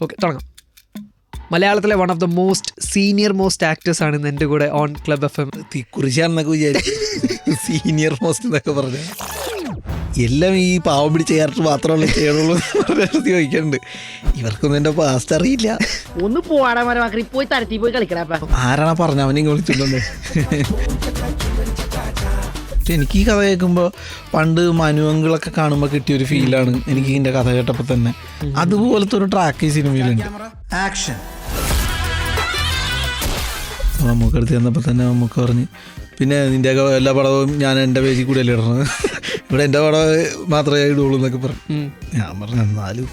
Okay, തുടങ്ങാം. മലയാളത്തിലെ one of the senior most actors ആണ് ഇന്ന് എൻ്റെ കൂടെ ഓൺ ക്ലബ് FM. കുറിച്ചാണെന്നൊക്കെ വിചാരിച്ചു സീനിയർ മോസ്റ്റ് എന്നൊക്കെ പറഞ്ഞ എല്ലാം ഈ പാവം പിടിച്ച ക്യാരക്ടർ മാത്രമല്ല ചെയ്യണുള്ളൂ ചോദിക്കുന്നുണ്ട്. ഇവർക്കൊന്നും എൻ്റെ പാസ്റ്റ് അറിയില്ല. ഒന്ന് പോവാടാ പോയി തരത്തി പോയി കളിക്കടാ. ആരാണാ പറഞ്ഞ അവനെ വിളിച്ചിട്ടുണ്ട്. എനിക്ക് ഈ കഥ കേൾക്കുമ്പോൾ പണ്ട് മനുവങ്കിളൊക്കെ കാണുമ്പോൾ കിട്ടിയൊരു ഫീലാണ് എനിക്ക് ഇതിൻ്റെ കഥ കേട്ടപ്പോൾ തന്നെ. അതുപോലത്തെ ഒരു ട്രാക്ക് ഈ സിനിമയിലുണ്ട്. ആക്ഷൻ നമുക്ക് എടുത്ത് ചെന്നപ്പോൾ തന്നെ നമുക്ക് പറഞ്ഞ്, പിന്നെ നിൻ്റെയൊക്കെ എല്ലാ പടവും ഞാൻ എൻ്റെ പേജിൽ കൂടെ അല്ലേ ഇടണത്, ഇവിടെ എൻ്റെ പടം മാത്രമേ ഇടുള്ളൂ എന്നൊക്കെ പറഞ്ഞു. ഞാൻ പറഞ്ഞു എന്നാലും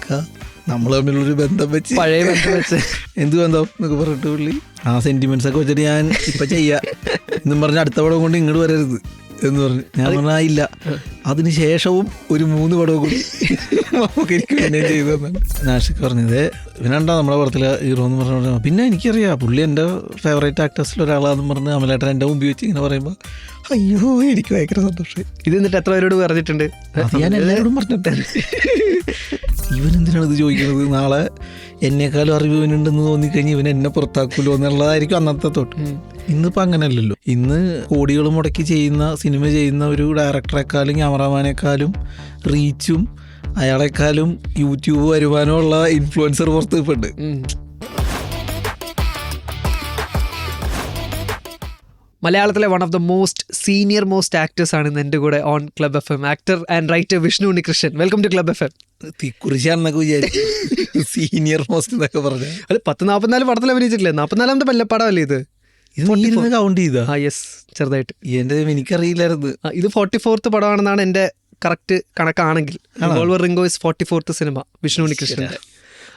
നമ്മൾ തമ്മിലുള്ളൊരു ബന്ധം വെച്ച് പഴയ ബന്ധം വെച്ച് എന്ത് ബന്ധം എന്നൊക്കെ പറഞ്ഞിട്ട് പുള്ളി ആ സെൻറ്റിമെൻറ്റ്സ് ഒക്കെ വെച്ചിട്ട് ഞാൻ ഇപ്പം ചെയ്യാം എന്നും പറഞ്ഞ് അടുത്ത പടം കൊണ്ട് ഇങ്ങോട്ട് വരരുത് എന്ന് പറഞ്ഞു. ഞാൻ പറഞ്ഞില്ല, അതിന് ശേഷവും ഒരു 3 പടവും കൂടി നമുക്ക് എനിക്ക് പിന്നെ ചെയ്തു തന്നാണ്. നാഷിക്ക് പറഞ്ഞത് ഇവനുണ്ടാ നമ്മുടെ പടത്തിലെ ഹീറോ എന്ന് പറഞ്ഞു. പിന്നെ എനിക്കറിയാം പുള്ളി എൻ്റെ ഫേവറേറ്റ് ആക്ടേഴ്സിൽ ഒരാളാണെന്ന് പറഞ്ഞ് അമലേട്ടൻ എൻ്റെ മുമ്പിൽ വെച്ച് ഇങ്ങനെ പറയുമ്പോൾ അയ്യോ എനിക്ക് ഭയങ്കര സന്തോഷമായി. ഇത് എന്നിട്ട് എത്ര പേരോട് പറഞ്ഞിട്ടുണ്ട്? ഞാൻ എല്ലാവരോടും പറഞ്ഞിട്ടുണ്ട്. ഇവനെന്തിനാണ് ഇത് ചോദിക്കുന്നത്, നാളെ എന്നെക്കാളും അറിവ് ഇവനുണ്ടെന്ന് തോന്നിക്കഴിഞ്ഞാൽ ഇവൻ എന്നെ പുറത്താക്കുമല്ലോ എന്നുള്ളതായിരിക്കും അന്നത്തെ തൊട്ട്. ഇന്നിപ്പോൾ അങ്ങനെയല്ലല്ലോ. ഇന്ന് കോടികൾ മുടക്കി സിനിമ ചെയ്യുന്ന ഒരു ഡയറക്ടറെക്കാളും ക്യാമറാമാനേക്കാളും റീച്ചും അയാളെക്കാളും യൂട്യൂബ് വരുമാനമുള്ള ഇൻഫ്ലുവൻസർ പുറത്ത് ഇപ്പം ഉണ്ട്. മലയാളത്തിലെ one of the senior most actors ആണ് ഇന്ന് എൻ്റെ കൂടെ on Club FM. Actor and writer Vishnu Unnikrishnan, welcome to Club FM. കുറിച്ചാണെന്നൊക്കെ വിചാരിച്ചു സീനിയർ മോസ്റ്റ് എന്നൊക്കെ പറഞ്ഞു. അത് 44 പടത്തിൽ അഭിനയിച്ചിട്ടില്ലേ? 44ാമത്തെ പടമല്ലേ ഇത്? ഇത് കൗണ്ട് ചെയ്താ? യെസ്, ചെറുതായിട്ട്. എൻ്റെ എനിക്കറിയില്ലായിരുന്നു. ഇത് 44th പടമാണെന്നാണ് എൻ്റെ കറക്റ്റ് കണക്കാണെങ്കിൽ. Revolver Ringo is 44th cinema Vishnu ഉണ്ണികൃഷ്ണൻ്റെ.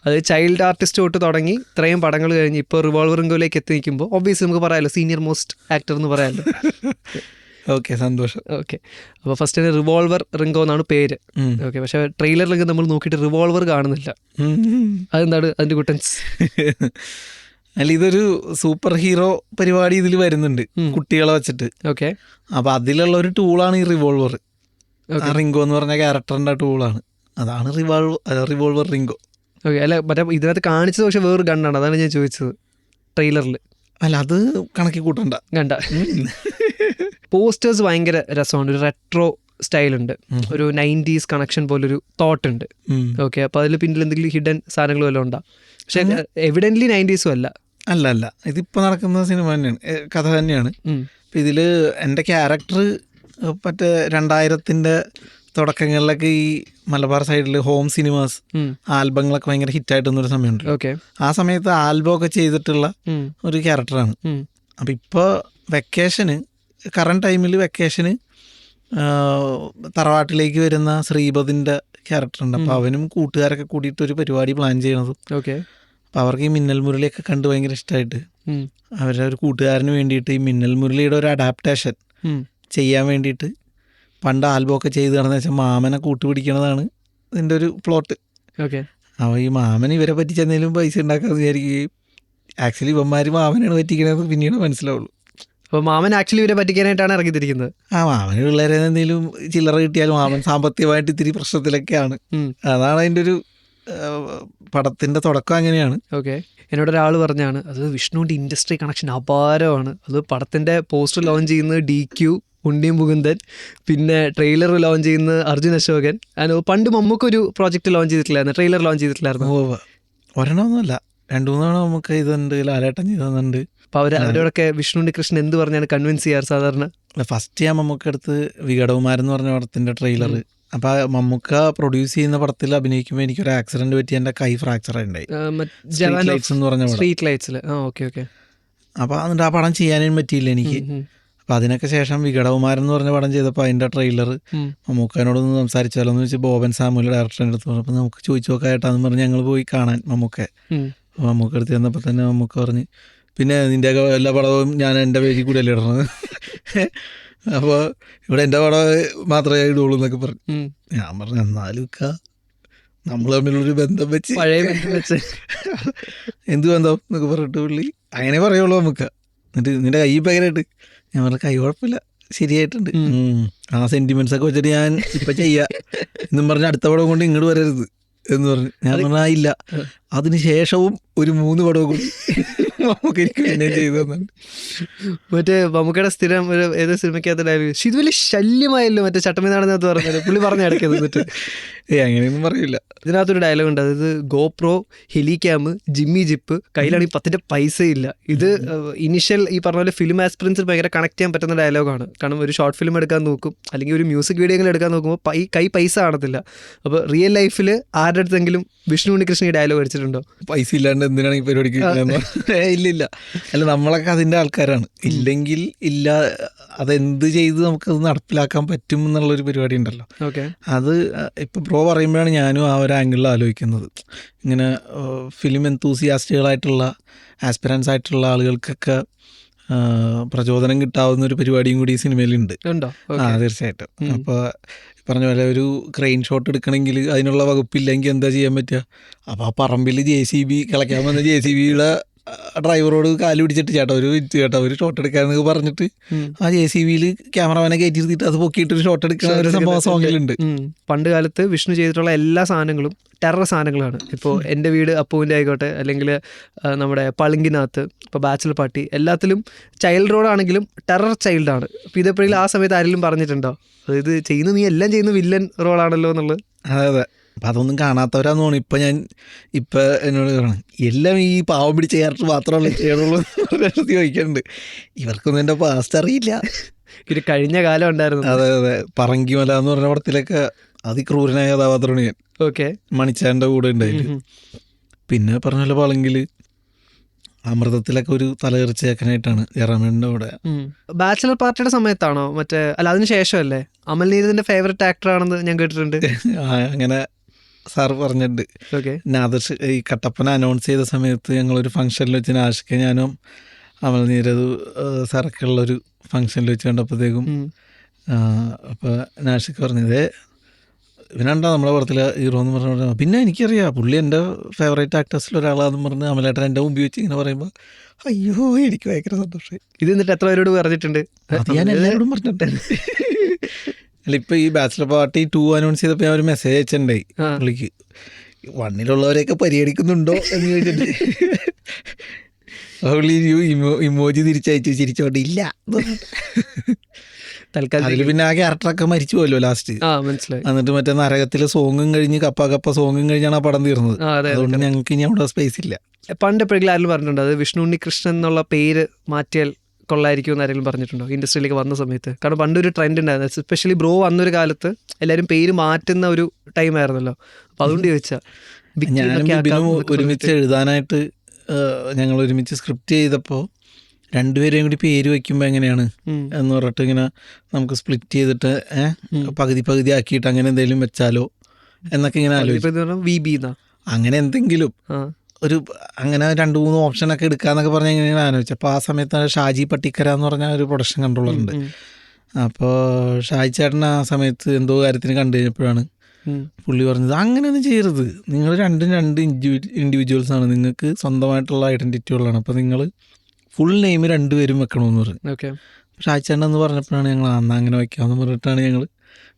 അത് ചൈൽഡ് ആർട്ടിസ്റ്റ് തൊട്ട് തുടങ്ങി ഇത്രയും പടങ്ങൾ കഴിഞ്ഞ് ഇപ്പോൾ റിവോൾവർ റിംഗോയിലേക്ക് എത്തി നിൽക്കുമ്പോൾ ഒബ്വിയസ്ലി നമുക്ക് പറയാമല്ലോ സീനിയർ മോസ്റ്റ് ആക്ടർ എന്ന് പറയാമല്ലോ. ഓക്കെ, സന്തോഷം. ഓക്കെ, അപ്പോൾ ഫസ്റ്റ് റിവോൾവർ റിംഗോ എന്നാണ് പേര്. ഓക്കെ, പക്ഷേ ട്രെയിലറിലൊക്കെ നമ്മൾ നോക്കിയിട്ട് റിവോൾവർ കാണുന്നില്ല. അതെന്താണ് അതിൻ്റെ കുട്ടൻസ്? അല്ല, ഇതൊരു സൂപ്പർ ഹീറോ പരിപാടി ഇതിൽ വരുന്നുണ്ട് കുട്ടികളെ വെച്ചിട്ട്. ഓക്കെ, അപ്പോൾ അതിലുള്ള ഒരു ടൂളാണ് ഈ റിവോൾവർ. റിംഗോ എന്ന് പറഞ്ഞ ക്യാരക്ടറിൻ്റെ ടൂളാണ്. അതാണ് റിവോൾവർ റിംഗോ. ഓക്കെ, അല്ല മറ്റേ ഇതിനകത്ത് കാണിച്ചത് പക്ഷെ വേറൊരു ഗണ്ണാണ്, അതാണ് ഞാൻ ചോദിച്ചത് ട്രെയിലറിൽ. അല്ല, അത് കണക്കി കൂട്ടണ്ട. കണ്ട പോസ്റ്റേഴ്സ് ഭയങ്കര രസമാണ്. ഒരു റെട്രോ സ്റ്റൈലുണ്ട്, ഒരു 90s കണക്ഷൻ പോലൊരു തോട്ട് ഉണ്ട്. ഓക്കെ, അപ്പോൾ അതിൽ പിന്നിൽ എന്തെങ്കിലും ഹിഡൻ സാധനങ്ങൾ വല്ലതും ഉണ്ടാ? പക്ഷെ എവിഡൻ്റ്ലി 90s അല്ല. അല്ല, ഇതിപ്പോൾ നടക്കുന്ന സിനിമ തന്നെയാണ്, കഥ തന്നെയാണ്. അപ്പം ഇതിൽ എൻ്റെ ക്യാരക്ടർ മറ്റേ 2000ൻ്റെ തുടക്കങ്ങളിലൊക്കെ ഈ മലബാർ സൈഡിൽ ഹോം സിനിമാസ് ആൽബങ്ങളൊക്കെ ഭയങ്കര ഹിറ്റായിട്ടൊന്നൊരു സമയമുണ്ട്. ഓക്കെ, ആ സമയത്ത് ആൽബം ഒക്കെ ചെയ്തിട്ടുള്ള ഒരു ക്യാരക്ടറാണ്. അപ്പം ഇപ്പോൾ കറണ്ട് ടൈമിൽ വെക്കേഷന് തറവാട്ടിലേക്ക് വരുന്ന ശ്രീപതിൻ്റെ ക്യാരക്ടറുണ്ട്. അപ്പോൾ അവനും കൂട്ടുകാരൊക്കെ കൂടിയിട്ട് ഒരു പരിപാടി പ്ലാൻ ചെയ്യണത്. ഓക്കെ, അപ്പോൾ അവർക്ക് ഈ മിന്നൽ മുരളിയൊക്കെ കണ്ട് ഭയങ്കര ഇഷ്ടമായിട്ട് അവരുടെ ഒരു കൂട്ടുകാരന് വേണ്ടിയിട്ട് ഈ മിന്നൽ മുരളിയുടെ ഒരു അഡാപ്റ്റേഷൻ ചെയ്യാൻ വേണ്ടിയിട്ട് പണ്ട് ആൽബമൊക്കെ ചെയ്ത് നടന്നു വെച്ചാൽ മാമനെ കൂട്ടുപിടിക്കണതാണ് ഇതിൻ്റെ ഒരു പ്ലോട്ട്. ഓക്കെ, അപ്പോൾ ഈ മാമൻ ഇവരെ പറ്റിച്ചെന്തെങ്കിലും പൈസ ഉണ്ടാക്കാമെന്ന് വിചാരിക്കുകയും ആക്ച്വലി ഇവന്മാർ മാമനാണ് പറ്റിക്കണത് പിന്നീട് മനസ്സിലാവുള്ളൂ. അപ്പോൾ മാമൻ ആക്ച്വലി ഇവരെ പറ്റിക്കാനായിട്ടാണ് ഇറങ്ങിത്തിരിക്കുന്നത്. മാമന് പിള്ളേരെ എന്തെങ്കിലും ചില്ലറ കിട്ടിയാലും മാമൻ സാമ്പത്തികമായിട്ട് ഇത്തിരി പ്രശ്നത്തിലൊക്കെയാണ്. അതാണ് അതിൻ്റെ ഒരു പടത്തിൻ്റെ തുടക്കം അങ്ങനെയാണ്. ഓക്കെ, എന്നോടൊരാൾ പറഞ്ഞാണ് അത് വിഷ്ണുവിൻ്റെ ഇൻഡസ്ട്രി കണക്ഷൻ അപാരമാണ്. അത് പടത്തിൻ്റെ പോസ്റ്റർ ലോഞ്ച് ചെയ്യുന്നത് DQ, ഉണ്ണിയും മുകുന്ദൻ, പിന്നെ ട്രെയിലർ ലോഞ്ച് ചെയ്യുന്നത് അർജുൻ അശോകൻ. പണ്ട് മമ്മൂക്കൊരു പ്രോജക്റ്റ് ലോഞ്ച് ചെയ്തിട്ടില്ലായിരുന്നു, ട്രെയിലർ ലോഞ്ച് ചെയ്തിട്ടില്ലായിരുന്നു. ഒരെണ്ണമൊന്നുമല്ല, 2-3 തവണ നമുക്ക് ഇതുണ്ട്, ലാലേട്ടൻ ചെയ്തുണ്ട്. അപ്പോൾ അവരോടൊക്കെ വിഷ്ണു ഉണ്ണികൃഷ്ണൻ എന്ത് പറഞ്ഞാണ് കൺവിൻസ് ചെയ്യാറ് സാധാരണ? ഫസ്റ്റ് ഞാൻ മമ്മൂക്കടുത്ത് വികടകുമാരൻ എന്ന് പറഞ്ഞ പടത്തിൻ്റെ ട്രെയിലർ, അപ്പോൾ മമ്മൂക്ക പ്രൊഡ്യൂസ് ചെയ്യുന്ന പടത്തിൽ അഭിനയിക്കുമ്പോൾ എനിക്കൊരു ആക്സിഡന്റ് പറ്റി എൻ്റെ കൈ ഫ്രാക്ചർ ഉണ്ടായി. എന്ന് പറഞ്ഞ സ്ട്രീറ്റ് ലൈറ്റ്സിൽ. Okay okay. അപ്പോൾ എന്നിട്ട് ആ പടം ചെയ്യാനും പറ്റിയില്ല എനിക്ക്. അപ്പം അതിനൊക്കെ ശേഷം വികടകുമാരൻ എന്ന് പറഞ്ഞ പടം ചെയ്തപ്പോൾ അതിൻ്റെ ട്രെയിലർ മമ്മൂക്കനോടൊന്ന് സംസാരിച്ചാലോ എന്ന് വെച്ച് ബോബൻ സാമുവൽ ഡയറക്ടറിൻ്റെ അടുത്ത് പറഞ്ഞു. അപ്പോൾ നമുക്ക് ചോദിച്ചു നോക്കായിട്ടാന്ന് പറഞ്ഞ് ഞങ്ങൾ പോയി കാണാൻ മമ്മൂക്ക അടുത്ത് ചെന്നപ്പോൾ തന്നെ മമ്മൂക്ക പറഞ്ഞ്, പിന്നെ നിൻ്റെയൊക്കെ എല്ലാ പടവും ഞാൻ എൻ്റെ പേജിൽ കൂടെ അല്ലേ ഇടണത്, അപ്പോൾ ഇവിടെ എൻ്റെ പടം മാത്രമേ ഇടുള്ളൂ എന്നൊക്കെ പറഞ്ഞു. ഞാൻ പറഞ്ഞു എന്നാലും നമ്മൾ തമ്മിലുള്ളൊരു ബന്ധം വെച്ച് പഴയ ബന്ധം വെച്ച് എന്ത് ബന്ധം എന്നൊക്കെ പറഞ്ഞിട്ട് പുള്ളി അങ്ങനെ പറയുള്ളൂ നമുക്ക്. എന്നിട്ട് നിൻ്റെ കൈ ഭയങ്കരമായിട്ട് ഞാൻ പറഞ്ഞ കൈ കുഴപ്പമില്ല, ശരിയായിട്ടുണ്ട്, ആ സെൻറ്റിമെൻറ്റ്സ് ഒക്കെ വെച്ചിട്ട് ഞാൻ ഇപ്പം ചെയ്യാം എന്നും പറഞ്ഞ് അടുത്ത പടം കൊണ്ട് ഇങ്ങോട്ട് വരരുത് എന്ന് പറഞ്ഞു. ഞാൻ പറഞ്ഞാൽ ഇല്ല, അതിന് ശേഷവും ഒരു 3 പടവും കൂടി നമുക്ക് എനിക്ക് പിന്നെ ചെയ്തു തന്നുണ്ട്. മറ്റേ മമ്മൂക്കയുടെ സ്ഥിരം ഒരു ഏത് സിനിമയ്ക്കകത്ത് ഡയലോഗ് ഇത് വലിയ ശല്യമായല്ലോ മറ്റേ ചട്ടമ്പിനാടെന്നകത്ത് പറഞ്ഞത് പുള്ളി പറഞ്ഞ ഇടയ്ക്ക് എന്നിട്ട് അങ്ങനെയൊന്നും പറയില്ല. ഇതിനകത്തൊരു ഡയലോഗ് ഉണ്ട്, അതായത് ഗോപ്രോ, ഹെലിക്യാം, ജിമ്മി ജിപ്പ്, കയ്യിലാണെങ്കിൽ 10 പൈസ ഇല്ല. ഇത് ഇനിഷ്യൽ ഈ പറഞ്ഞ പോലെ ഫിലിം ആസ്പിറൻസിൽ ഭയങ്കര കണക്ട് ചെയ്യാൻ പറ്റുന്ന ഡയലോഗാണ്. കാരണം ഒരു ഷോർട്ട് ഫിലിം എടുക്കാൻ നോക്കും അല്ലെങ്കിൽ ഒരു മ്യൂസിക് വീഡിയോ എങ്കിലും എടുക്കാൻ നോക്കുമ്പോൾ കൈ പൈസ കാണത്തില്ല. അപ്പോൾ റിയൽ ലൈഫിൽ ആരുടെ അടുത്തെങ്കിലും വിഷ്ണു ഉണ്ണികൃഷ്ണൻ ഈ ഡയലോഗ് അടിച്ചിട്ടുണ്ടോ? പൈസ ഇല്ലാണ്ട് എന്തിനാണ് ഈ പരിപാടിക്ക് ഇല്ലില്ല. അല്ല, നമ്മളൊക്കെ അതിൻ്റെ ആൾക്കാരാണ്. ഇല്ലെങ്കിൽ ഇല്ല, അതെന്ത് ചെയ്ത് നമുക്കത് നടപ്പിലാക്കാൻ പറ്റും എന്നുള്ളൊരു പരിപാടി ഉണ്ടല്ലോ. ഓക്കെ, അത് ഇപ്പം ബ്രോ പറയുമ്പോഴാണ് ഞാനും ആ ഒരു ആംഗിളിൽ ആലോചിക്കുന്നത്. ഇങ്ങനെ ഫിലിം എന്തൂസിയാസ്റ്റുകളായിട്ടുള്ള ആസ്പിറൻസ് ആയിട്ടുള്ള ആളുകൾക്കൊക്കെ പ്രചോദനം കിട്ടാവുന്ന ഒരു പരിപാടിയും കൂടി ഈ സിനിമയിലുണ്ട്. തീർച്ചയായിട്ടും. അപ്പോൾ പറഞ്ഞ പോലെ ഒരു ക്രെയിൻ ഷോട്ട് എടുക്കണമെങ്കിൽ അതിനുള്ള വകുപ്പില്ലെങ്കിൽ എന്താ ചെയ്യാൻ പറ്റുക? അപ്പോൾ ആ പറമ്പിൽ JCB കിളയ്ക്കാൻ വന്ന JCBയുടെ ഡ്രൈവറോട് കാല് പിടിച്ചിട്ട് ചേട്ടാ ഒരു ഷോട്ട് എടുക്കാന്നൊക്കെ പറഞ്ഞിട്ട് ആ JCBയിൽ ക്യാമറമാനെ കയറ്റി ഇരുത്തിയിട്ട് അത് പൊക്കിയിട്ടൊരു ഷോട്ട് എടുക്കുന്ന ഒരു സംഭവം സോങ്ങിലുണ്ട്. പണ്ട് കാലത്ത് വിഷ്ണു ചെയ്തിട്ടുള്ള എല്ലാ സാധനങ്ങളും ടെറർ സാധനങ്ങളാണ്. ഇപ്പോൾ എൻ്റെ വീട് അപ്പുവിൻ്റെ ആയിക്കോട്ടെ, അല്ലെങ്കിൽ നമ്മുടെ പളുങ്കിനകത്ത്, ഇപ്പോൾ ബാച്ചിലർ പാർട്ടി, എല്ലാത്തിലും ചൈൽഡ് റോഡാണെങ്കിലും ടെറർ ചൈൽഡാണ്. അപ്പോൾ ഇതെപ്പോഴെങ്കിലും ആ സമയത്ത് ആരെങ്കിലും പറഞ്ഞിട്ടുണ്ടോ ഇത് ചെയ്യുന്ന നീ എല്ലാം ചെയ്യുന്ന വില്ലൻ റോളാണല്ലോ എന്നുള്ളത്? അതെ. അപ്പം അതൊന്നും കാണാത്തവരാന്ന് തോന്നുന്നു. ഇപ്പം എന്നോട് പറയണം എല്ലാം ഈ പാവം പിടിച്ച ക്യാരക്ടർ മാത്രമല്ല ചെയ്യണുള്ളൂ ചോദിക്കുന്നുണ്ട്. ഇവർക്കൊന്നും എൻ്റെ പാസ്റ്റ് അറിയില്ല. ഒരു കഴിഞ്ഞ കാലം ഉണ്ടായിരുന്നു. അതെ. പറങ്കിമല എന്ന് പറഞ്ഞ പടത്തിലൊക്കെ അതിക്രൂരനായ കഥാപാത്രമാണ് ഞാൻ. ഓക്കെ, മണിച്ചാൻ്റെ കൂടെ ഉണ്ടായില്ല. പിന്നെ പറഞ്ഞ പോലെ പളങ്കിൽ അമൃതത്തിലൊക്കെ ഒരു തലകറിച്ചേക്കനായിട്ടാണ് ജയറാമേൻ്റെ കൂടെ. ബാച്ചിലർ പാർട്ടിയുടെ സമയത്താണോ മറ്റേ? അല്ല, അതിന് ശേഷമല്ലേ? അമൽ നീരദിന്റെ ഫേവറേറ്റ് ആക്ടർ ആണെന്ന് ഞാൻ കേട്ടിട്ടുണ്ട്. അങ്ങനെ സാറ് പറഞ്ഞിട്ടുണ്ട്. ഓക്കെ, നാദർഷ് ഈ കട്ടപ്പന അനൗൺസ് ചെയ്ത സമയത്ത് ഞങ്ങളൊരു ഫംഗ്ഷനിൽ വെച്ച് നാഷിക്ക് ഞാനും അമൽ നീരദ് സാറൊക്കെ ഉള്ളൊരു ഫംഗ്ഷനിൽ വെച്ച് കണ്ടപ്പോഴത്തേക്കും അപ്പോൾ നാഷിക്ക് പറഞ്ഞത് ഇവനുണ്ടോ നമ്മളെ പടത്തിലെ ഹീറോ എന്ന് പറഞ്ഞു. പിന്നെ എനിക്കറിയാം പുള്ളി എൻ്റെ ഫേവറേറ്റ് ആക്ടേഴ്സിൽ ഒരാളാണെന്ന് പറഞ്ഞ് അമലേട്ടൻ എൻ്റെ മുമ്പ് വെച്ച് ഇങ്ങനെ പറയുമ്പോൾ അയ്യോ എനിക്ക് ഭയങ്കര സന്തോഷമായി. ഇത് എന്നിട്ട് എത്ര പേരോട് പറഞ്ഞിട്ടുണ്ട്? അത് ഞാൻ എല്ലാവരോടും പറഞ്ഞിട്ടുണ്ട്. അല്ല, ഇപ്പോൾ ഈ ബാച്ചിലർ പാർട്ടി 2 അനൗൺസ് ചെയ്തപ്പോൾ ഞാൻ ഒരു മെസ്സേജ് അയച്ചിട്ടുണ്ടായി പുള്ളിക്ക്. 1-ലുള്ളവരെയൊക്കെ പരിഗണിക്കുന്നുണ്ടോ എന്ന് ചോദിച്ചിട്ട് പുള്ളി ഇമോജി തിരിച്ചയച്ചു ചിരിച്ചോണ്ടില്ല. അതിൽ പിന്നെ ആ ക്യാരക്ടറൊക്കെ മരിച്ചു പോയല്ലോ ലാസ്റ്റ്. മനസ്സിലായി. എന്നിട്ട് മറ്റേ നരകത്തിലെ സോങ്ങും കഴിഞ്ഞ് കപ്പ സോങ്ങും കഴിഞ്ഞാണ് ആ പടം തീർന്നത്. അതുകൊണ്ട് ഞങ്ങൾക്ക് ഇനി അവിടെ സ്പേസ് ഇല്ല. പണ്ട് എപ്പോഴെങ്കിലും ആരെങ്കിലും പറഞ്ഞിട്ടുണ്ടോ അത് വിഷ്ണു ഉണ്ണികൃഷ്ണൻ എന്നുള്ള പേര് മാറ്റിയാൽ കൊള്ളായിരിക്കും എന്ന് ആരെങ്കിലും പറഞ്ഞിട്ടുണ്ടോ ഇൻഡസ്ട്രിയിലേക്ക് വന്ന സമയത്ത്? കാരണം പണ്ടൊരു ട്രെൻഡ് ഉണ്ടായിരുന്നു, എസ്പെഷ്യലി ബ്രോ വന്നൊരു കാലത്ത് എല്ലാവരും പേര് മാറ്റുന്ന ഒരു ടൈം ആയിരുന്നല്ലോ. അപ്പം അതുകൊണ്ട് ചോദിച്ചാൽ ഞാനും ഒരുമിച്ച് എഴുതാനായിട്ട് ഞങ്ങൾ ഒരുമിച്ച് സ്ക്രിപ്റ്റ് ചെയ്തപ്പോൾ രണ്ടുപേരെയും കൂടി പേര് വയ്ക്കുമ്പോൾ എങ്ങനെയാണ് എന്ന് പറഞ്ഞിട്ട് ഇങ്ങനെ നമുക്ക് സ്പ്ലിറ്റ് ചെയ്തിട്ട് പകുതി ആക്കിയിട്ട് അങ്ങനെ എന്തെങ്കിലും വെച്ചാലോ എന്നൊക്കെ ഇങ്ങനെ ആലോചിച്ചു. അങ്ങനെ എന്തെങ്കിലും ഒരു അങ്ങനെ 2-3 ഓപ്ഷനൊക്കെ എടുക്കാന്നൊക്കെ പറഞ്ഞ് ഇങ്ങനെ ആലോചിച്ചു. അപ്പോൾ ആ സമയത്ത് ഷാജി പട്ടിക്കര എന്ന് പറഞ്ഞ ഒരു പ്രൊഡക്ഷൻ കൺട്രോളറുണ്ട്. അപ്പോൾ ഷാജി ചേട്ടൻ ആ സമയത്ത് എന്തോ കാര്യത്തിന് കണ്ടു കഴിഞ്ഞപ്പോഴാണ് പുള്ളി പറഞ്ഞത് അങ്ങനെയൊന്നും ചെയ്യരുത്, നിങ്ങൾ രണ്ട് ഇൻഡിവിജ്വൽസ് ആണ്, നിങ്ങൾക്ക് സ്വന്തമായിട്ടുള്ള ഐഡൻറ്റിറ്റി ഉള്ളതാണ്, അപ്പോൾ നിങ്ങൾ ഫുൾ നെയിം 2 പേരും വെക്കണമെന്ന് പറഞ്ഞു. ഷാജി ചേട്ടൻ എന്ന് പറഞ്ഞപ്പോഴാണ് ഞങ്ങൾ അങ്ങനെ വയ്ക്കാമെന്ന് പറഞ്ഞിട്ടാണ് ഞങ്ങൾ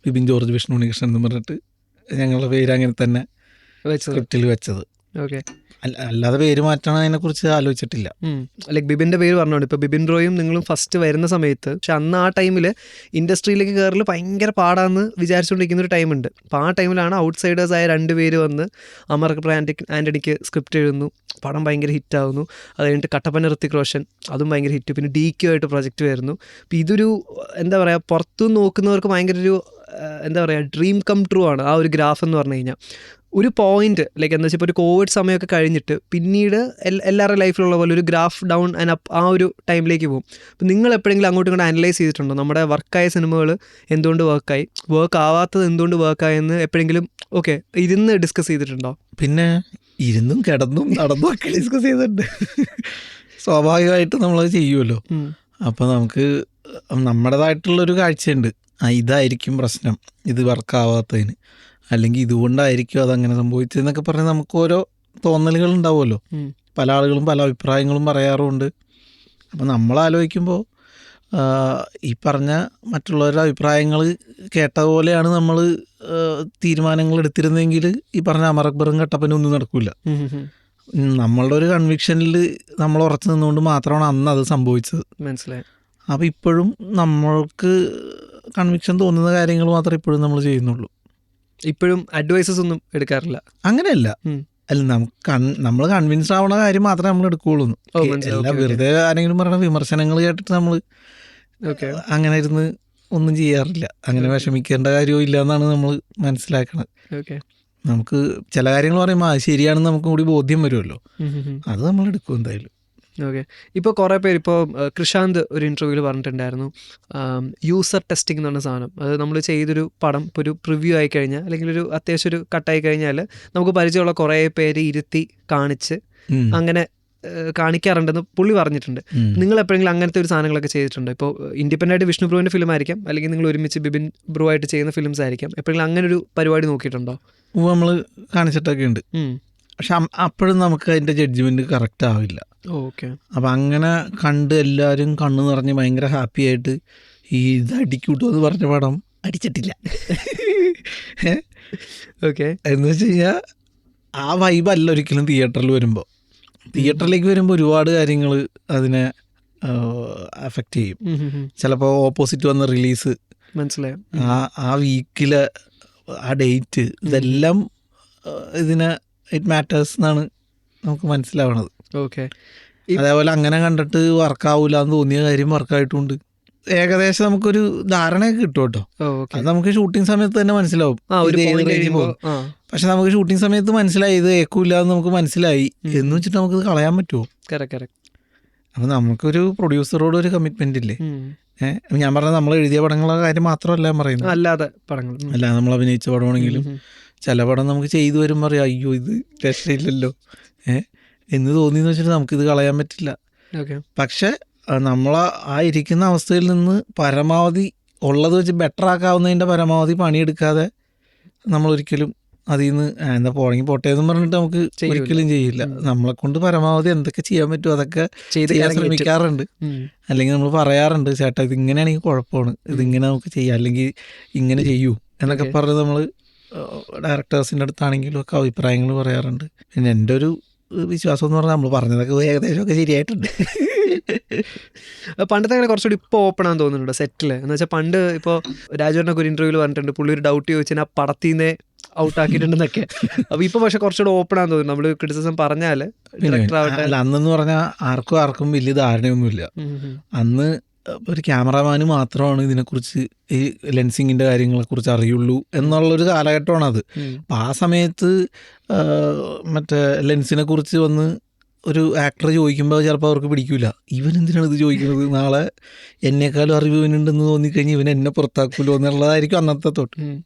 ബിബിൻ ജോർജ് വിഷ്ണു ഉണ്ണികൃഷ്ണൻ എന്ന് പറഞ്ഞിട്ട് ഞങ്ങളുടെ പേര് അങ്ങനെ തന്നെ സ്ക്രിപ്റ്റിൽ വെച്ചത്. അല്ലാതെ പേര് മാറ്റണം അതിനെക്കുറിച്ച് ആലോചിച്ചിട്ടില്ല. ലൈക്ക് ബിബിൻ്റെ പേര് പറഞ്ഞോണ്ട് ഇപ്പോൾ ബിബിൻ റോയും നിങ്ങളും ഫസ്റ്റ് വരുന്ന സമയത്ത്, പക്ഷെ അന്ന് ആ ടൈമിൽ ഇൻഡസ്ട്രിയിലേക്ക് കയറൽ ഭയങ്കര പാടാന്ന് വിചാരിച്ചുകൊണ്ടിരിക്കുന്ന ഒരു ടൈമുണ്ട്. അപ്പോൾ ആ ടൈമിലാണ് ഔട്ട്സൈഡേഴ്സായ 2 പേര് വന്ന് അമർ ആൻ്റണിക്ക് സ്ക്രിപ്റ്റ് എഴുതുന്നു, പടം ഭയങ്കര ഹിറ്റാവുന്നു. അത് കഴിഞ്ഞിട്ട് കട്ടപ്പന ഋത്തിക് റോഷൻ, അതും ഭയങ്കര ഹിറ്റ്. പിന്നെ DQ ആയിട്ട് പ്രൊജക്റ്റ് വരുന്നു. അപ്പോൾ ഇതൊരു എന്താ പറയുക, പുറത്തുനിന്ന് നോക്കുന്നവർക്ക് ഭയങ്കര ഒരു എന്താ പറയുക ഡ്രീം കം ട്രൂ ആണ് ആ ഒരു ഗ്രാഫ് എന്ന് പറഞ്ഞു കഴിഞ്ഞാൽ. ഒരു പോയിന്റ് ലൈക്ക് എന്താ വെച്ചാൽ ഇപ്പോൾ ഒരു കോവിഡ് സമയമൊക്കെ കഴിഞ്ഞിട്ട് പിന്നീട് എല്ലാവരുടെ ലൈഫിലുള്ള പോലെ ഒരു ഗ്രാഫ് ഡൗൺ ആൻഡ് അപ്പ് ആ ഒരു ടൈമിലേക്ക് പോകും. അപ്പം നിങ്ങൾ എപ്പോഴെങ്കിലും അങ്ങോട്ടും ഇങ്ങോട്ട് അനലൈസ് ചെയ്തിട്ടുണ്ടോ നമ്മുടെ വർക്കായ സിനിമകൾ എന്തുകൊണ്ട് വർക്കായി, വർക്ക് ആവാത്തത് എന്തുകൊണ്ട് വർക്കായെന്ന് എപ്പോഴെങ്കിലും ഇരുന്ന് ഡിസ്കസ് ചെയ്തിട്ടുണ്ടോ? പിന്നെ ഇരുന്നും കിടന്നും നടന്നും ഒക്കെ ഡിസ്കസ് ചെയ്തിട്ടുണ്ട്. സ്വാഭാവികമായിട്ട് നമ്മളത് ചെയ്യുമല്ലോ. അപ്പോൾ നമുക്ക് നമ്മുടേതായിട്ടുള്ളൊരു കാഴ്ചയുണ്ട്, ഇതായിരിക്കും പ്രശ്നം ഇത് വർക്കാവാത്തതിന്, അല്ലെങ്കിൽ ഇതുകൊണ്ടായിരിക്കും അതങ്ങനെ സംഭവിച്ചതെന്നൊക്കെ പറഞ്ഞ് നമുക്ക് ഓരോ തോന്നലുകൾ ഉണ്ടാവുമല്ലോ. പല ആളുകളും പല അഭിപ്രായങ്ങളും പറയാറുമുണ്ട്. അപ്പോൾ നമ്മൾ ആലോചിക്കുമ്പോൾ ഈ പറഞ്ഞ മറ്റുള്ളവരുടെ അഭിപ്രായങ്ങൾ കേട്ടതുപോലെയാണ് നമ്മൾ തീരുമാനങ്ങൾ എടുത്തിരുന്നെങ്കിൽ ഈ പറഞ്ഞ അമർ അക്ബറും കട്ടപ്പനും ഒന്നും നടക്കില്ല. നമ്മളുടെ ഒരു കൺവിക്ഷനിൽ നമ്മൾ ഉറച്ചു നിന്നുകൊണ്ട് മാത്രമാണ് അന്ന് അത് സംഭവിച്ചത്. മനസ്സിലായി. അപ്പോൾ ഇപ്പോഴും നമ്മൾക്ക് കൺവിക്ഷൻ തോന്നുന്ന കാര്യങ്ങൾ മാത്രമേ ഇപ്പോഴും നമ്മൾ ചെയ്യുന്നുള്ളൂ. ഇപ്പോഴും അഡ്വൈസസ് ഒന്നും എടുക്കാറില്ല? അങ്ങനെയല്ല, അല്ല നമ്മൾ കൺവിൻസ്ഡ് ആവുന്ന കാര്യം മാത്രമേ നമ്മൾ എടുക്കുകയുള്ളൂ. എല്ലാം വെറുതെ ആരെങ്കിലും പറയുന്ന വിമർശനങ്ങൾ കേട്ടിട്ട് നമ്മൾ അങ്ങനെ ഇരുന്ന് ഒന്നും ചെയ്യാറില്ല. അങ്ങനെ വിഷമിക്കേണ്ട കാര്യവും ഇല്ല എന്നാണ് നമ്മൾ മനസ്സിലാക്കണത്. നമുക്ക് ചില കാര്യങ്ങൾ പറയുമ്പോൾ അത് ശരിയാണെന്ന് നമുക്ക് കൂടി ബോധ്യം വരുമല്ലോ, അത് നമ്മൾ എടുക്കും എന്തായാലും. ഓക്കെ. ഇപ്പോൾ കുറേ പേര്, ഇപ്പോൾ കൃഷാന്ത് ഒരു ഇൻ്റർവ്യൂവിൽ പറഞ്ഞിട്ടുണ്ടായിരുന്നു, യൂസർ ടെസ്റ്റിംഗ് എന്ന് പറഞ്ഞ സാധനം. അത് നമ്മൾ ചെയ്തൊരു പടം ഇപ്പോൾ ഒരു പ്രിവ്യൂ ആയി കഴിഞ്ഞാൽ, അല്ലെങ്കിൽ ഒരു അത്യാവശ്യം ഒരു കട്ടായി കഴിഞ്ഞാൽ നമുക്ക് പരിചയമുള്ള കുറേ പേര് ഇരുത്തി കാണിച്ച് അങ്ങനെ കാണിക്കാറുണ്ടെന്ന് പുള്ളി പറഞ്ഞിട്ടുണ്ട്. നിങ്ങൾ എപ്പോഴെങ്കിലും അങ്ങനത്തെ ഒരു സാധനങ്ങളൊക്കെ ചെയ്തിട്ടുണ്ടോ? ഇപ്പോൾ ഇൻഡിപെൻഡൻ്റ് ആയിട്ട് വിഷ്ണു ബ്രോൻ്റെ ഫിലിം ആയിരിക്കാം, അല്ലെങ്കിൽ നിങ്ങൾ ഒരുമിച്ച് ബിബിൻ ബ്രോ ആയിട്ട് ചെയ്യുന്ന ഫിലിംസ് ആയിരിക്കാം. എപ്പോഴെങ്കിലും അങ്ങനെ ഒരു പരിപാടി നോക്കിയിട്ടുണ്ടോ? നമ്മൾ കാണിച്ചിട്ടൊക്കെ ഉണ്ട്, പക്ഷെ അപ്പോഴും നമുക്ക് അതിൻ്റെ ജഡ്ജ്മെൻറ്റ് കറക്റ്റ് ആവില്ല. ഓക്കെ. അപ്പം അങ്ങനെ കണ്ട് എല്ലാവരും കണ്ണു നിറഞ്ഞ് ഭയങ്കര ഹാപ്പി ആയിട്ട് ഈ ഇത് അടിക്കൂട്ടോ എന്ന് പറഞ്ഞ പടം അടിച്ചിട്ടില്ല. ഓക്കെ. എന്ന് വെച്ച് കഴിഞ്ഞാൽ ആ വൈബല്ല ഒരിക്കലും തിയേറ്ററിൽ വരുമ്പോൾ. തിയേറ്ററിലേക്ക് വരുമ്പോൾ ഒരുപാട് കാര്യങ്ങൾ അതിനെ അഫക്റ്റ് ചെയ്യും. ചിലപ്പോൾ ഓപ്പോസിറ്റ് വന്ന റിലീസ്, മനസ്സിലായി, ആ വീക്കിലെ ആ ഡേറ്റ്, ഇതെല്ലാം ഇതിനെ ഇറ്റ് മാറ്റേഴ്സ് എന്നാണ് നമുക്ക് മനസ്സിലാവണത്. ഓക്കെ. അതേപോലെ അങ്ങനെ കണ്ടിട്ട് വർക്കാവൂല എന്ന് തോന്നിയ കാര്യം വർക്കായിട്ടുണ്ട്. ഏകദേശം നമുക്കൊരു ധാരണയൊക്കെ കിട്ടും കേട്ടോ. അത് നമുക്ക് ഷൂട്ടിംഗ് സമയത്ത് തന്നെ മനസ്സിലാവും. പക്ഷെ നമുക്ക് ഷൂട്ടിംഗ് സമയത്ത് മനസ്സിലായി ഇത് ഏക്കൂല എന്ന് നമുക്ക് മനസ്സിലായി എന്ന് വെച്ചിട്ട് നമുക്കിത് കളയാൻ പറ്റുമോ? അപ്പം നമുക്കൊരു പ്രൊഡ്യൂസറോട് ഒരു കമ്മിറ്റ്മെന്റ് ഇല്ലേ? ഞാൻ പറഞ്ഞത് നമ്മൾ എഴുതിയ പടങ്ങളുടെ കാര്യം മാത്രമല്ല പറയുന്നത്, അല്ലാതെ പടങ്ങൾ, അല്ല നമ്മൾ അഭിനയിച്ച പടമാണെങ്കിലും ചില പടം നമുക്ക് ചെയ്തു വരുമ്പോൾ അറിയാം അയ്യോ ഇത് രക്ഷയില്ലല്ലോ എന്ന് തോന്നിയെന്ന് വെച്ചിട്ട് നമുക്കിത് കളയാൻ പറ്റില്ല. പക്ഷെ നമ്മൾ ആ ഇരിക്കുന്ന അവസ്ഥയിൽ നിന്ന് പരമാവധി ഉള്ളത് വെച്ച് ബെറ്റർ ആക്കാവുന്നതിൻ്റെ പരമാവധി പണിയെടുക്കാതെ നമ്മളൊരിക്കലും അതിൽ നിന്ന് എന്താ പോണെങ്കിൽ പോട്ടെ എന്ന് പറഞ്ഞിട്ട് നമുക്ക് ഒരിക്കലും ചെയ്യില്ല. നമ്മളെ കൊണ്ട് പരമാവധി എന്തൊക്കെ ചെയ്യാൻ പറ്റുമോ അതൊക്കെ ചെയ്യാൻ ശ്രമിക്കാറുണ്ട്. അല്ലെങ്കിൽ നമ്മൾ പറയാറുണ്ട് ചേട്ടാ ഇതിങ്ങനെയാണെങ്കിൽ കുഴപ്പമാണ്, ഇതിങ്ങനെ നമുക്ക് ചെയ്യാം, അല്ലെങ്കിൽ ഇങ്ങനെ ചെയ്യൂ എന്നൊക്കെ പറഞ്ഞ് നമ്മൾ ഡയറക്ടേഴ്സിൻ്റെ അടുത്താണെങ്കിലും ഒക്കെ അഭിപ്രായങ്ങൾ പറയാറുണ്ട്. പിന്നെ എൻ്റെ ഒരു വിശ്വാസം എന്ന് പറഞ്ഞാൽ നമ്മൾ പറഞ്ഞതൊക്കെ ഏകദേശമൊക്കെ ശരിയായിട്ടുണ്ട്. പണ്ടത്തെ അങ്ങനെ കുറച്ചുകൂടി ഇപ്പോൾ ഓപ്പൺ ആണെന്ന് തോന്നുന്നുണ്ട് സെറ്റിൽ. എന്ന് വെച്ചാൽ പണ്ട് ഇപ്പോൾ രാജുവിനൊക്കെ ഒരു ഇൻ്റർവ്യൂവിൽ പറഞ്ഞിട്ടുണ്ട്, പുള്ളി ഒരു ഡൗട്ട് ചോദിച്ചാൽ ആ പടത്തിൽ നിന്നേ ഔട്ടാക്കിയിട്ടുണ്ടെന്നൊക്കെ. അപ്പോൾ ഇപ്പോൾ പക്ഷെ കുറച്ചുകൂടി ഓപ്പൺ ആണെന്ന് തോന്നുന്നു. നമ്മൾ ക്രിറ്റിസിസം പറഞ്ഞാൽ അല്ല, അന്നെന്ന് പറഞ്ഞാൽ ആർക്കും വലിയ ധാരണയൊന്നുമില്ല. അന്ന് ഒരു ക്യാമറാമാന് മാത്രമാണ് ഇതിനെക്കുറിച്ച് ഈ ലെൻസിങ്ങിൻ്റെ കാര്യങ്ങളെക്കുറിച്ച് അറിയുള്ളൂ എന്നുള്ളൊരു കാലഘട്ടമാണത്. അപ്പം ആ സമയത്ത് മറ്റേ ലെൻസിനെ കുറിച്ച് വന്ന് ഒരു ആക്ടർ ചോദിക്കുമ്പോൾ ചിലപ്പോൾ അവർക്ക് പിടിക്കില്ല, ഇവൻ എന്തിനാണ് ഇത് ചോദിക്കുന്നത്, നാളെ എന്നെക്കാളും അറിവ് ഇവനുണ്ടെന്ന് തോന്നിക്കഴിഞ്ഞാൽ ഇവൻ എന്നെ പുറത്താക്കുമല്ലോ എന്നുള്ളതായിരിക്കും അന്നത്തെ തൊട്ട്.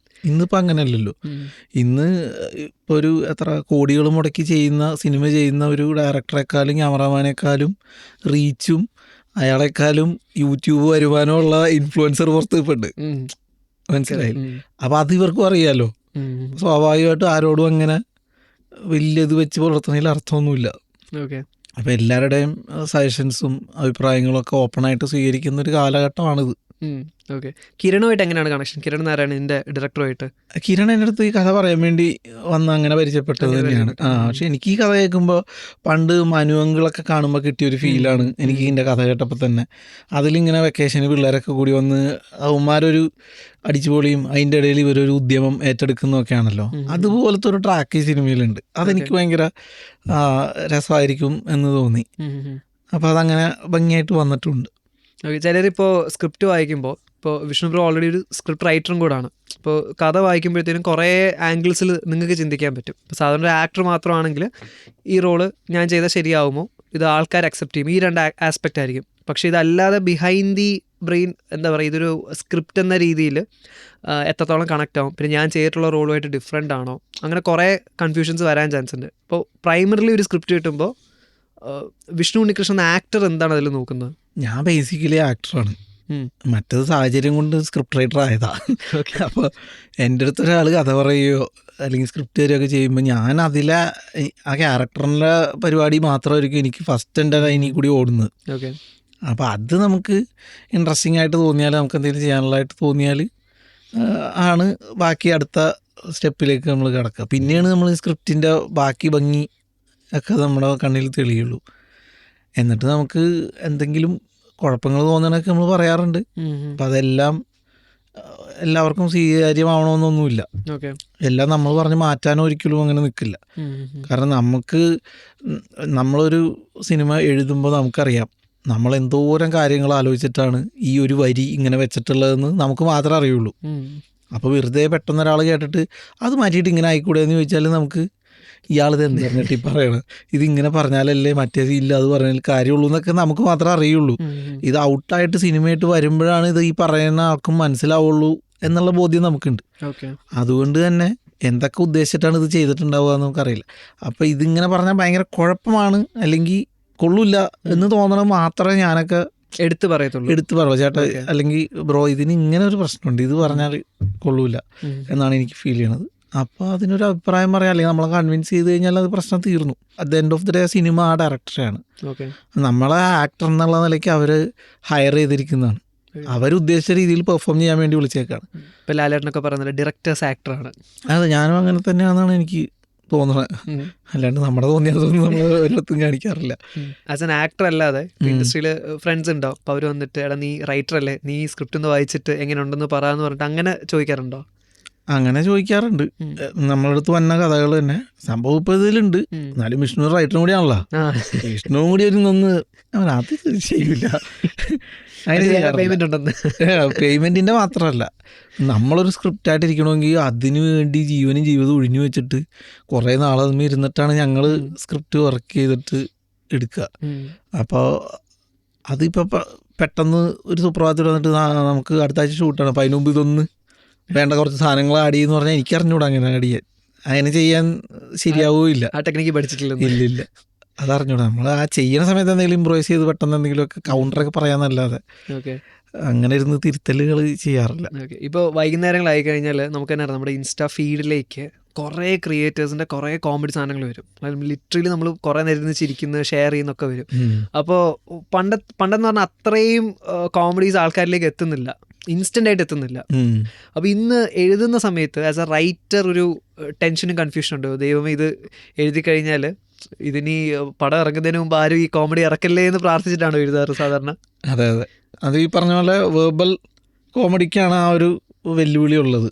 ഇന്നിപ്പോൾ അങ്ങനെയല്ലല്ലോ. ഇന്ന് ഇപ്പോൾ ഒരു എത്ര കോടികൾ മുടക്കി ചെയ്യുന്ന സിനിമ ചെയ്യുന്ന ഒരു ഡയറക്ടറെക്കാളും ക്യാമറാമാനേക്കാളും റീച്ചും അയാളെക്കാളും യൂട്യൂബ് വരുമാനമുള്ള ഇൻഫ്ലുവൻസർ പുറത്ത് ഇപ്പം ഉണ്ട്. മനസ്സിലായി? അപ്പം അത് ഇവർക്കും അറിയാലോ. സ്വാഭാവികമായിട്ടും ആരോടും അങ്ങനെ വലിയ ഇത് വെച്ച് പുലർത്തുന്നതിൽ അർത്ഥമൊന്നുമില്ല. അപ്പം എല്ലാവരുടെയും സജഷൻസും അഭിപ്രായങ്ങളും ഒക്കെ ഓപ്പണായിട്ട് സ്വീകരിക്കുന്ന ഒരു കാലഘട്ടമാണിത്. ഓക്കെ. കിരണുമായിട്ട് എങ്ങനെയാണ് കണക്ഷൻ? കിരൺ നാരായണൻ ഇതിൻ്റെ ഡയറക്ടറുമായിട്ട്. കിരൺ എൻ്റെ അടുത്ത് ഈ കഥ പറയാൻ വേണ്ടി വന്ന് അങ്ങനെ പരിചയപ്പെട്ടത് തന്നെയാണ്. പക്ഷെ എനിക്ക് ഈ കഥ കേൾക്കുമ്പോൾ പണ്ട് മനുവങ്കിളൊക്കെ കാണുമ്പോൾ കിട്ടിയൊരു ഫീലാണ് എനിക്ക് ഇതിൻ്റെ കഥ കേട്ടപ്പോൾ തന്നെ. അതിലിങ്ങനെ വെക്കേഷന് പിള്ളേരൊക്കെ കൂടി വന്ന് അവന്മാരൊരു അടിച്ചുപൊളിയും അതിൻ്റെ ഇടയിൽ ഇവരൊരു ഉദ്യമം ഏറ്റെടുക്കുന്നതൊക്കെയാണല്ലോ, അതുപോലത്തെ ഒരു ട്രാക്ക് ഈ സിനിമയിലുണ്ട്. അതെനിക്ക് ഭയങ്കര രസമായിരിക്കും എന്ന് തോന്നി. അപ്പോൾ അതങ്ങനെ ഭംഗിയായിട്ട് വന്നിട്ടുണ്ട്. ഓക്കെ. ചിലരിപ്പോൾ സ്ക്രിപ്റ്റ് വായിക്കുമ്പോൾ, ഇപ്പോൾ വിഷ്ണു ബ്രോ ഓൾറെഡി ഒരു സ്ക്രിപ്റ്റ് റൈറ്ററും കൂടാണ്. ഇപ്പോൾ കഥ വായിക്കുമ്പോഴത്തേനും കുറേ ആംഗിൾസിൽ നിങ്ങൾക്ക് ചിന്തിക്കാൻ പറ്റും. ഇപ്പോൾ സാധാരണ ഒരു ആക്ടർ മാത്രമാണെങ്കിൽ ഈ റോള് ഞാൻ ചെയ്താൽ ശരിയാവുമോ, ഇത് ആൾക്കാർ അക്സെപ്റ്റ് ചെയ്യും, ഈ രണ്ട് ആസ്പെക്റ്റ് ആയിരിക്കും. പക്ഷേ ഇതല്ലാതെ ബിഹൈൻഡ് ദി ബ്രെയിൻ എന്താ പറയുക, ഇതൊരു സ്ക്രിപ്റ്റ് എന്ന രീതിയിൽ എത്രത്തോളം കണക്റ്റ് ആവും, പിന്നെ ഞാൻ ചെയ്തിട്ടുള്ള റോളുമായിട്ട് ഡിഫറെൻ്റ് ആണോ, അങ്ങനെ കുറേ കൺഫ്യൂഷൻസ് വരാൻ ചാൻസ് ഉണ്ട്. ഇപ്പോൾ പ്രൈമറിലി ഒരു സ്ക്രിപ്റ്റ് കിട്ടുമ്പോൾ വിഷ്ണു ഉണ്ണികൃഷ്ണൻ ആക്ടർ എന്താണ് അതിൽ നോക്കുന്നത്? ഞാൻ ബേസിക്കലി ആക്ടറാണ്, മറ്റത് സാഹചര്യം കൊണ്ട് സ്ക്രിപ്റ്റ് റൈറ്റർ ആയതാ. അപ്പോൾ എൻ്റെ അടുത്ത് ഒരാൾ കഥ പറയുകയോ അല്ലെങ്കിൽ സ്ക്രിപ്റ്റ് തരികയൊക്കെ ചെയ്യുമ്പോൾ ഞാൻ അതിലെ ആ ക്യാരക്ടറിൻ്റെ പരിപാടി മാത്രമായിരിക്കും എനിക്ക് ഫസ്റ്റ് എൻ്റെ ലൈനിൽ കൂടി ഓടുന്നത്. അപ്പോൾ അത് നമുക്ക് ഇൻട്രസ്റ്റിംഗ് ആയിട്ട് തോന്നിയാൽ, നമുക്ക് എന്തെങ്കിലും ചെയ്യാനുള്ളതായിട്ട് തോന്നിയാൽ ആണ് ബാക്കി അടുത്ത സ്റ്റെപ്പിലേക്ക് നമ്മൾ കിടക്കുക. പിന്നെയാണ് നമ്മൾ സ്ക്രിപ്റ്റിൻ്റെ ബാക്കി ഭംഗി ഒക്കെ നമ്മുടെ കണ്ണിൽ തെളിയുള്ളൂ. എന്നിട്ട് നമുക്ക് എന്തെങ്കിലും കുഴപ്പങ്ങൾ തോന്നണൊക്കെ നമ്മൾ പറയാറുണ്ട്. അപ്പം അതെല്ലാം എല്ലാവർക്കും സ്വീകാര്യമാവണമെന്നൊന്നുമില്ല. എല്ലാം നമ്മൾ പറഞ്ഞ് മാറ്റാനോ ഒരിക്കലും അങ്ങനെ നിൽക്കില്ല. കാരണം നമ്മളൊരു സിനിമ എഴുതുമ്പോൾ നമുക്കറിയാം നമ്മൾ എന്തോരം കാര്യങ്ങൾ ആലോചിച്ചിട്ടാണ് ഈ ഒരു വരി ഇങ്ങനെ വെച്ചിട്ടുള്ളതെന്ന് നമുക്ക് മാത്രമേ അറിയുള്ളൂ. അപ്പോൾ വെറുതെ പെട്ടെന്ന് ഒരാൾ കേട്ടിട്ട് അത് മാറ്റിയിട്ട് ഇങ്ങനെ ആയിക്കൂടെ എന്ന് ചോദിച്ചാൽ നമുക്ക് ഇയാളിത് എന്ത് പറഞ്ഞിട്ട് ഈ പറയണത്, ഇതിങ്ങനെ പറഞ്ഞാലല്ലേ മറ്റേത് ഇല്ല അത് പറഞ്ഞാൽ കാര്യമുള്ളൂ എന്നൊക്കെ നമുക്ക് മാത്രമേ അറിയുള്ളൂ. ഇത് ഔട്ടായിട്ട് സിനിമയായിട്ട് വരുമ്പോഴാണ് ഇത് ഈ പറയുന്ന ആൾക്കും മനസ്സിലാവുള്ളൂ എന്നുള്ള ബോധ്യം നമുക്കുണ്ട്. അതുകൊണ്ട് തന്നെ എന്തൊക്കെ ഉദ്ദേശിച്ചിട്ടാണ് ഇത് ചെയ്തിട്ടുണ്ടാവുക എന്ന് നമുക്കറിയില്ല. അപ്പോൾ ഇതിങ്ങനെ പറഞ്ഞാൽ ഭയങ്കര കുഴപ്പമാണ് അല്ലെങ്കിൽ കൊള്ളൂല്ല എന്ന് തോന്നണം മാത്രമേ ഞാനൊക്കെ എടുത്തു പറയുള്ളൂ ചേട്ടാ, അല്ലെങ്കിൽ ബ്രോ ഇതിന് ഇങ്ങനെ ഒരു പ്രശ്നമുണ്ട്, ഇത് പറഞ്ഞാൽ കൊള്ളൂല എന്നാണ് എനിക്ക് ഫീൽ ചെയ്യണത്. അപ്പോൾ അതിനൊരു അഭിപ്രായം പറയാം, അല്ലെങ്കിൽ നമ്മളെ കൺവിൻസ് ചെയ്ത് കഴിഞ്ഞാൽ അത് പ്രശ്നം തീർന്നു. At the end of the day cinema ആ ഡയറക്ടറാണ്. നമ്മളെ ആക്ടർ എന്നുള്ള നിലയ്ക്ക് അവർ ഹയർ ചെയ്തിരിക്കുന്നതാണ്. അവരുദ്ദേശിച്ച രീതിയിൽ പെർഫോം ചെയ്യാൻ വേണ്ടി വിളിച്ചേക്കാണ്. ഇപ്പോൾ ലാലേട്ടനൊക്കെ പറയുന്നത് ഡയറക്ടേഴ്സ് ആക്ടറാണ്. അതെ, ഞാനും അങ്ങനെ തന്നെയാണെന്നാണ് എനിക്ക് തോന്നുന്നത്. അല്ലാണ്ട് നമ്മുടെ തോന്നിയതൊന്നും നമ്മൾ ഒരിടത്തും കാണിക്കാറില്ല. ആസ് എൻ ആക്ടർ അല്ലാതെ ഇൻഡസ്ട്രിയിൽ ഫ്രണ്ട്സ് ഉണ്ടാവും, അപ്പോൾ അവർ വന്നിട്ട് എടാ നീ റൈറ്റർ അല്ലേ, നീ സ്ക്രിപ്റ്റ് ഒന്ന് വായിച്ചിട്ട് എങ്ങനെ ഉണ്ടെന്ന് പറയാന്ന് പറഞ്ഞിട്ട് അങ്ങനെ ചോദിക്കാറുണ്ടോ? അങ്ങനെ ചോദിക്കാറുണ്ട്. നമ്മളടുത്ത് വന്ന കഥകൾ തന്നെ സംഭവം ഇപ്പോൾ ഇതിലുണ്ട്. എന്നാലും വിഷ്ണു റൈറ്ററും കൂടിയാണല്ലോ, വിഷ്ണുവും കൂടി ഒന്ന് അത് ചെയ്യില്ല. പേയ്മെന്റിന്റെ മാത്രമല്ല, നമ്മളൊരു സ്ക്രിപ്റ്റായിട്ട് ഇരിക്കണമെങ്കിൽ അതിനു വേണ്ടി ജീവനും ജീവിതം ഒഴിഞ്ഞു വെച്ചിട്ട് കുറേ നാളെ ഇരുന്നിട്ടാണ് ഞങ്ങൾ സ്ക്രിപ്റ്റ് വർക്ക് ചെയ്തിട്ട് എടുക്കുക. അപ്പോൾ അതിപ്പോൾ പെട്ടെന്ന് ഒരു സുപ്രഭാതത്തിൽ വന്നിട്ട് നമുക്ക് അടുത്ത ആഴ്ച ഷൂട്ടാണ്, അപ്പോൾ അതിന് മുമ്പ് ഇതൊന്ന് വേണ്ട കുറച്ച് സാധനങ്ങൾ ആഡ് ചെയ്യുമെന്ന് പറഞ്ഞാൽ എനിക്ക് അറിഞ്ഞൂടാ അങ്ങനെ ആഡ് ചെയ്യാൻ. അങ്ങനെ ചെയ്യാൻ ശരിയാവുകയില്ല. ആ ടെക്നിക്ക് പഠിച്ചിട്ടില്ല. ഇല്ലില്ല, അതറിഞ്ഞൂടാ. നമ്മൾ ആ ചെയ്യുന്ന സമയത്ത് എന്തെങ്കിലും ഇംപ്രൂവൈസ് ചെയ്ത് പെട്ടെന്ന് എന്തെങ്കിലുമൊക്കെ കൗണ്ടറൊക്കെ പറയാന്നല്ലാതെ അങ്ങനെ ഇരുന്ന് തിരുത്തലുകൾ ചെയ്യാറില്ല. ഇപ്പോൾ വൈകുന്നേരങ്ങളായി കഴിഞ്ഞാൽ നമുക്ക് തന്നെ അറിയാം, നമ്മുടെ ഇൻസ്റ്റാ ഫീഡിലേക്ക് കുറേ ക്രിയേറ്റേഴ്സിൻ്റെ കുറേ കോമഡി സാധനങ്ങൾ വരും. ലിറ്ററലി നമ്മൾ കുറേ നേരം ചിരിക്കുന്ന ഷെയർ ചെയ്യുന്നൊക്കെ വരും. അപ്പോൾ പണ്ടെന്ന് പറഞ്ഞാൽ അത്രയും കോമഡീസ് ആൾക്കാരിലേക്ക് എത്തുന്നില്ല, ഇൻസ്റ്റൻ്റ് ആയിട്ട് എത്തുന്നില്ല. അപ്പോൾ ഇന്ന് എഴുതുന്ന സമയത്ത് ആസ് എ റൈറ്റർ ഒരു ടെൻഷനും കൺഫ്യൂഷനും ഉണ്ട്. ദൈവമേ ഇത് എഴുതി കഴിഞ്ഞാൽ ഇതിനി പടം ഇറങ്ങുന്നതിന് മുമ്പ് ആരും ഈ കോമഡി ഇറക്കല്ലേ എന്ന് പ്രാർത്ഥിച്ചിട്ടാണ് എഴുതാറ് സാധാരണ. അതെ അതെ, അത് ഈ പറഞ്ഞ പോലെ വേർബൽ കോമഡിക്കാണ് ആ ഒരു വെല്ലുവിളി ഉള്ളത്.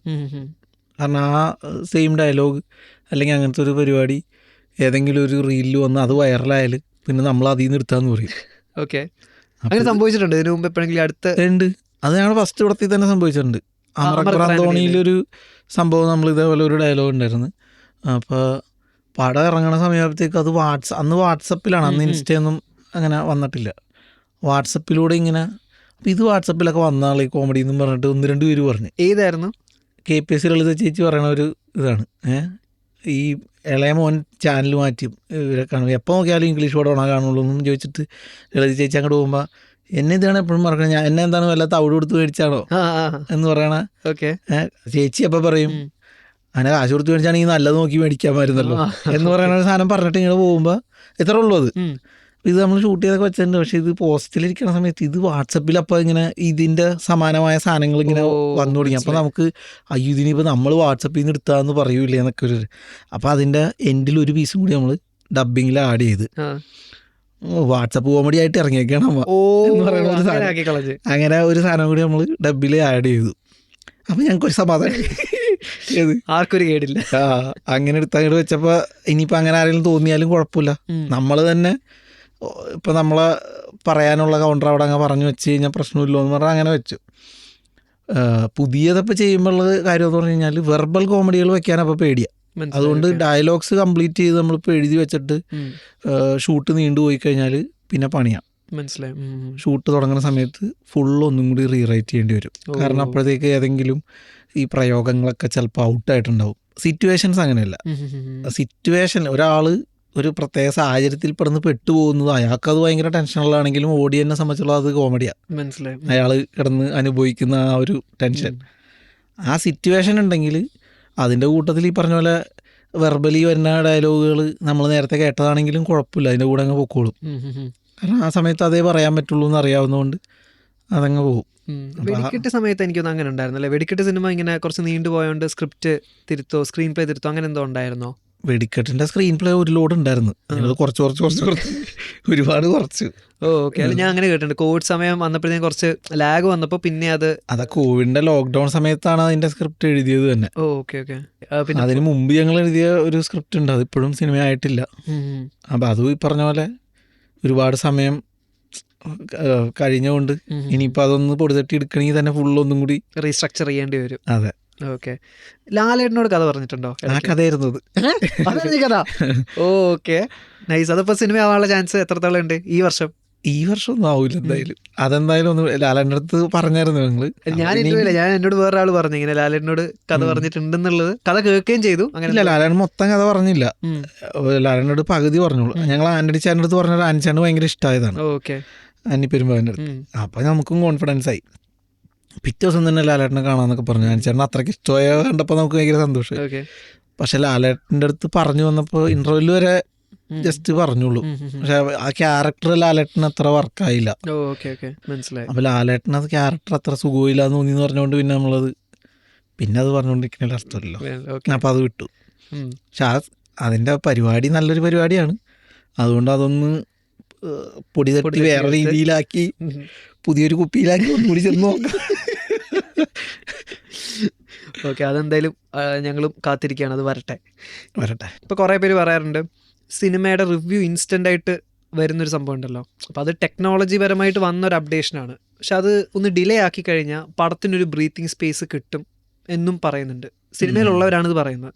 കാരണം ആ സെയിം ഡയലോഗ് അല്ലെങ്കിൽ അങ്ങനത്തെ ഒരു പരിപാടി ഏതെങ്കിലും ഒരു റീലിൽ വന്ന് അത് വൈറലായാൽ പിന്നെ നമ്മൾ അതിൽ നിന്ന് എടുത്താന്ന് പറയും. അങ്ങനെ സംഭവിച്ചിട്ടുണ്ട് ഇതിനു മുമ്പ് എപ്പോഴെങ്കിലും? ഉണ്ട്, അത് ഞങ്ങൾ ഫസ്റ്റ് പടത്തിൽ തന്നെ സംഭവിച്ചിട്ടുണ്ട്. അമറക്രാന്തോണിയിലൊരു സംഭവം, നമ്മൾ ഇതേപോലെ ഒരു ഡയലോഗ് ഉണ്ടായിരുന്നു. അപ്പോൾ പടം ഇറങ്ങണ സമയത്തേക്ക് അത് അന്ന് വാട്സപ്പിലാണ്, അന്ന് ഇൻസ്റ്റയൊന്നും അങ്ങനെ വന്നിട്ടില്ല. വാട്സപ്പിലൂടെ ഇങ്ങനെ, അപ്പോൾ ഇത് വാട്സപ്പിലൊക്കെ വന്നാൾ ഈ കോമഡി എന്നും പറഞ്ഞിട്ട് 1-2 പേര് പറഞ്ഞു. ഏതായിരുന്നു? KPSC ലളിത ചേച്ചി പറയണ ഒരു ഇതാണ്, ഈ ഇളയ മോൻ ചാനൽ മാറ്റും ഇവരെ കാണും, എപ്പോൾ നോക്കിയാലും ഇംഗ്ലീഷ് പടമാണോ കാണുള്ളൂ എന്നും ചോദിച്ചിട്ട് ലളിത ചേച്ചി അങ്ങോട്ട് പോകുമ്പോൾ എന്നെ ഇതാണ് എപ്പോഴും മറക്കണം, ഞാൻ എന്നെ എന്താണ് വല്ല തവിട് കൊടുത്ത് മേടിച്ചാണോ എന്ന് പറയണ. ചേച്ചി അപ്പം പറയും അങ്ങനെ കാശ് കൊടുത്ത് മേടിച്ചാണെങ്കിൽ നല്ലത് നോക്കി മേടിക്കാമായിരുന്നല്ലോ എന്ന് പറയുന്ന ഒരു സാധനം പറഞ്ഞിട്ട് ഇങ്ങനെ പോകുമ്പോൾ ഇത്ര ഉള്ളൂ. അത് ഇത് നമ്മൾ ഷൂട്ട് ചെയ്തൊക്കെ വെച്ചിട്ടുണ്ട്. പക്ഷെ ഇത് പോസ്റ്റിലിരിക്കുന്ന സമയത്ത് ഇത് വാട്സപ്പിൽ അപ്പോൾ ഇങ്ങനെ ഇതിൻ്റെ സമാനമായ സാധനങ്ങൾ ഇങ്ങനെ വന്നു തുടങ്ങി. അപ്പോൾ നമുക്ക് അയ്യോ ഇതിനിപ്പോൾ നമ്മൾ വാട്സപ്പിൽ നിന്ന് എടുത്താന്ന് പറയൂലേ എന്നൊക്കെ ഒരു. അപ്പോൾ അതിൻ്റെ എൻഡിൽ ഒരു പീസും കൂടി നമ്മൾ ഡബിങ്ങിൽ ആഡ് ചെയ്ത് വാട്സപ്പ് കോമഡി ആയിട്ട് ഇറങ്ങിയേക്കാണ് എന്ന് പറയുന്ന ഒരു സാധനം. അങ്ങനെ ഒരു സാധനം കൂടി നമ്മൾ ഡബിൽ ആഡ് ചെയ്തു. അപ്പം ഞങ്ങൾക്കൊരു സമാധാനം, ആർക്കൊരു കേടില്ല. അങ്ങനെ എടുത്തങ്ങോട്ട് വെച്ചപ്പോൾ ഇനിയിപ്പോൾ അങ്ങനെ ആരെങ്കിലും തോന്നിയാലും കുഴപ്പമില്ല, നമ്മൾ തന്നെ ഇപ്പം നമ്മളെ പറയാനുള്ള കൗണ്ടർ അവിടെ അങ്ങ് പറഞ്ഞു വെച്ച് കഴിഞ്ഞാൽ പ്രശ്നമില്ലോ എന്ന് പറഞ്ഞാൽ അങ്ങനെ വെച്ചു. പുതിയതപ്പോൾ ചെയ്യുമ്പോഴുള്ള കാര്യം എന്ന് പറഞ്ഞു കഴിഞ്ഞാൽ വെർബൽ കോമഡികൾ വെക്കാനപ്പോൾ പേടിയാണ്. അതുകൊണ്ട് ഡയലോഗ്സ് കംപ്ലീറ്റ് ചെയ്ത് നമ്മളിപ്പോൾ എഴുതി വെച്ചിട്ട് ഷൂട്ട് നീണ്ടുപോയി കഴിഞ്ഞാൽ പിന്നെ പണിയാണ്. മനസ്സിലായി. ഷൂട്ട് തുടങ്ങുന്ന സമയത്ത് ഫുള്ളൊന്നും കൂടി റീറൈറ്റ് ചെയ്യേണ്ടി വരും. കാരണം അപ്പോഴത്തേക്ക് ഏതെങ്കിലും ഈ പ്രയോഗങ്ങളൊക്കെ ചിലപ്പോൾ ഔട്ടായിട്ടുണ്ടാവും. സിറ്റുവേഷൻസ് അങ്ങനെയല്ല. സിറ്റുവേഷൻ ഒരാൾ ഒരു പ്രത്യേക സാഹചര്യത്തിൽ പെടുന്ന് പെട്ടുപോകുന്നത് അയാൾക്കത് ഭയങ്കര ടെൻഷനുള്ളതാണെങ്കിലും ഓഡിയൻസിനെ സംബന്ധിച്ചുള്ള അത് കോമഡിയാണ്. മനസ്സിലായി. അയാൾ കിടന്ന് അനുഭവിക്കുന്ന ആ ഒരു ടെൻഷൻ, ആ സിറ്റുവേഷൻ ഉണ്ടെങ്കിൽ അതിൻ്റെ കൂട്ടത്തിൽ ഈ പറഞ്ഞ പോലെ വെർബലി വരുന്ന ഡയലോഗുകൾ നമ്മൾ നേരത്തെ കേട്ടതാണെങ്കിലും കുഴപ്പമില്ല, അതിൻ്റെ കൂടെ അങ്ങ് പൊക്കോളും. കാരണം ആ സമയത്ത് അതേ പറയാൻ പറ്റുള്ളൂ എന്ന് അറിയാവുന്നതുകൊണ്ട് അതങ്ങ് പോകും. വെടിക്കെട്ട് സമയത്ത് എനിക്കൊന്നും അങ്ങനെ ഉണ്ടായിരുന്നു അല്ലേ? വെടിക്കെട്ട് സിനിമ ഇങ്ങനെ കുറച്ച് നീണ്ടുപോയോണ്ട് സ്ക്രിപ്റ്റ് തിരുത്തോ സ്ക്രീൻ പ്ലേ തിരുത്തോ അങ്ങനെ എന്തോ ഉണ്ടായിരുന്നോ? വെടിക്കെട്ടിൻ്റെ സ്ക്രീൻ പ്ലേ ഒരു ലോഡ് ഉണ്ടായിരുന്നു. ഞങ്ങൾ കുറച്ച് ഒരുപാട് കുറച്ച്. ഓക്കെ. അല്ല ഞാൻ അങ്ങനെ കേട്ടിട്ടുണ്ട്, കോവിഡ് സമയം വന്നപ്പോഴത്തേക്കും കുറച്ച് ലാഗ് വന്നപ്പോൾ പിന്നെ അതാ കോവിഡിന്റെ ലോക്ക്ഡൌൺ സമയത്താണ് അതിന്റെ സ്ക്രിപ്റ്റ് എഴുതിയത് തന്നെ. Okay okay. പിന്നെ അതിന് മുമ്പ് ഞങ്ങൾ എഴുതിയ ഒരു സ്ക്രിപ്റ്റ് ഉണ്ട്, അതിപ്പോഴും സിനിമ ആയിട്ടില്ല. അപ്പം അതും ഈ പറഞ്ഞ പോലെ ഒരുപാട് സമയം കഴിഞ്ഞുകൊണ്ട് ഇനിയിപ്പോൾ അതൊന്ന് പൊടിതട്ടി എടുക്കണമെങ്കിൽ തന്നെ ഫുള്ളൊന്നും കൂടി റീസ്ട്രക്ചർ ചെയ്യേണ്ടി വരും. അതെ. ഓക്കെ. ലാലേട്ടനോട് കഥ പറഞ്ഞിട്ടുണ്ടോ? ആ കഥയായിരുന്നത്. കഥ. Okay nice. അതപ്പോൾ സിനിമ ആവാനുള്ള ചാൻസ് എത്രത്തോളം ഉണ്ട് ഈ വർഷം? ഈ വർഷം ഒന്നും ആവില്ല എന്തായാലും. അതെന്തായാലും ഒന്ന് ലാലേട്ടൻ്റെ അടുത്ത് പറഞ്ഞായിരുന്നു ഞങ്ങള്. ഞാൻ എന്നോട് വേറെ ആള് പറഞ്ഞു ഇങ്ങനെ ലാലേട്ടനോട് കഥ പറഞ്ഞിട്ടുണ്ടെന്നുള്ളത്. കഥ കേൾക്കുകയും ചെയ്തു. അങ്ങനെ ലാലേട്ടൻ മൊത്തം കഥ പറഞ്ഞില്ല, ലാലേട്ടനോട് പകുതി പറഞ്ഞോളൂ. ഞങ്ങൾ ആന്റണി ചേട്ടൻ്റെ അടുത്ത് പറഞ്ഞത് ആന്റണി ചേട്ടന് ഭയങ്കര ഇഷ്ടമായതാണ്. ഓക്കെ. ആന്റി പെരുമ്പാവിൻ്റെ അടുത്ത്. അപ്പം നമുക്കും കോൺഫിഡൻസ് ആയി. പിറ്റേ ദിവസം തന്നെ ലാലേട്ടനെ കാണാമെന്നൊക്കെ പറഞ്ഞു. ആന്റണി ചേട്ടൻ അത്രയ്ക്ക് ഇഷ്ടമായ കണ്ടപ്പോൾ നമുക്ക് ഭയങ്കര സന്തോഷം. പക്ഷെ ലാലേട്ടൻ്റെ അടുത്ത് പറഞ്ഞു വന്നപ്പോൾ ഇന്റർവ്യൂവിൽ വരെ ജസ്റ്റ് പറഞ്ഞോളൂ, പക്ഷെ ആ ക്യാരക്ടർ ലാലേട്ടന് അത്ര വർക്കായില്ല. അപ്പൊ ലാലേട്ടന് അത് ക്യാരക്ടർ അത്ര സുഖമില്ല എന്ന് തോന്നി എന്ന് പറഞ്ഞുകൊണ്ട് പിന്നെ അത് പറഞ്ഞുകൊണ്ടിരിക്കുന്ന അർത്ഥമല്ലോ. അപ്പൊ അത് വിട്ടു. പക്ഷെ അതിന്റെ പരിപാടി നല്ലൊരു പരിപാടിയാണ്, അതുകൊണ്ട് അതൊന്ന് പൊടി തട്ടി വേറെ രീതിയിലാക്കി പുതിയൊരു കുപ്പിയിലാക്കി ഒന്നുകൂടി ചെന്ന് നോക്കാം. ഓക്കെ. അതെന്തായാലും ഞങ്ങളും കാത്തിരിക്കുകയാണ്, അത് വരട്ടെ. ഇപ്പൊ കുറെ പേര് പറയാറുണ്ട് സിനിമയുടെ റിവ്യൂ ഇൻസ്റ്റൻ്റ് ആയിട്ട് വരുന്നൊരു സംഭവം ഉണ്ടല്ലോ. അപ്പോൾ അത് ടെക്നോളജി പരമായിട്ട് വന്നൊരു അപ്ഡേഷനാണ്. പക്ഷെ അത് ഒന്ന് ഡിലേ ആക്കി കഴിഞ്ഞാൽ പടത്തിനൊരു ബ്രീത്തിങ് സ്പേസ് കിട്ടും എന്നും പറയുന്നുണ്ട്. സിനിമയിലുള്ളവരാണിത് പറയുന്നത്.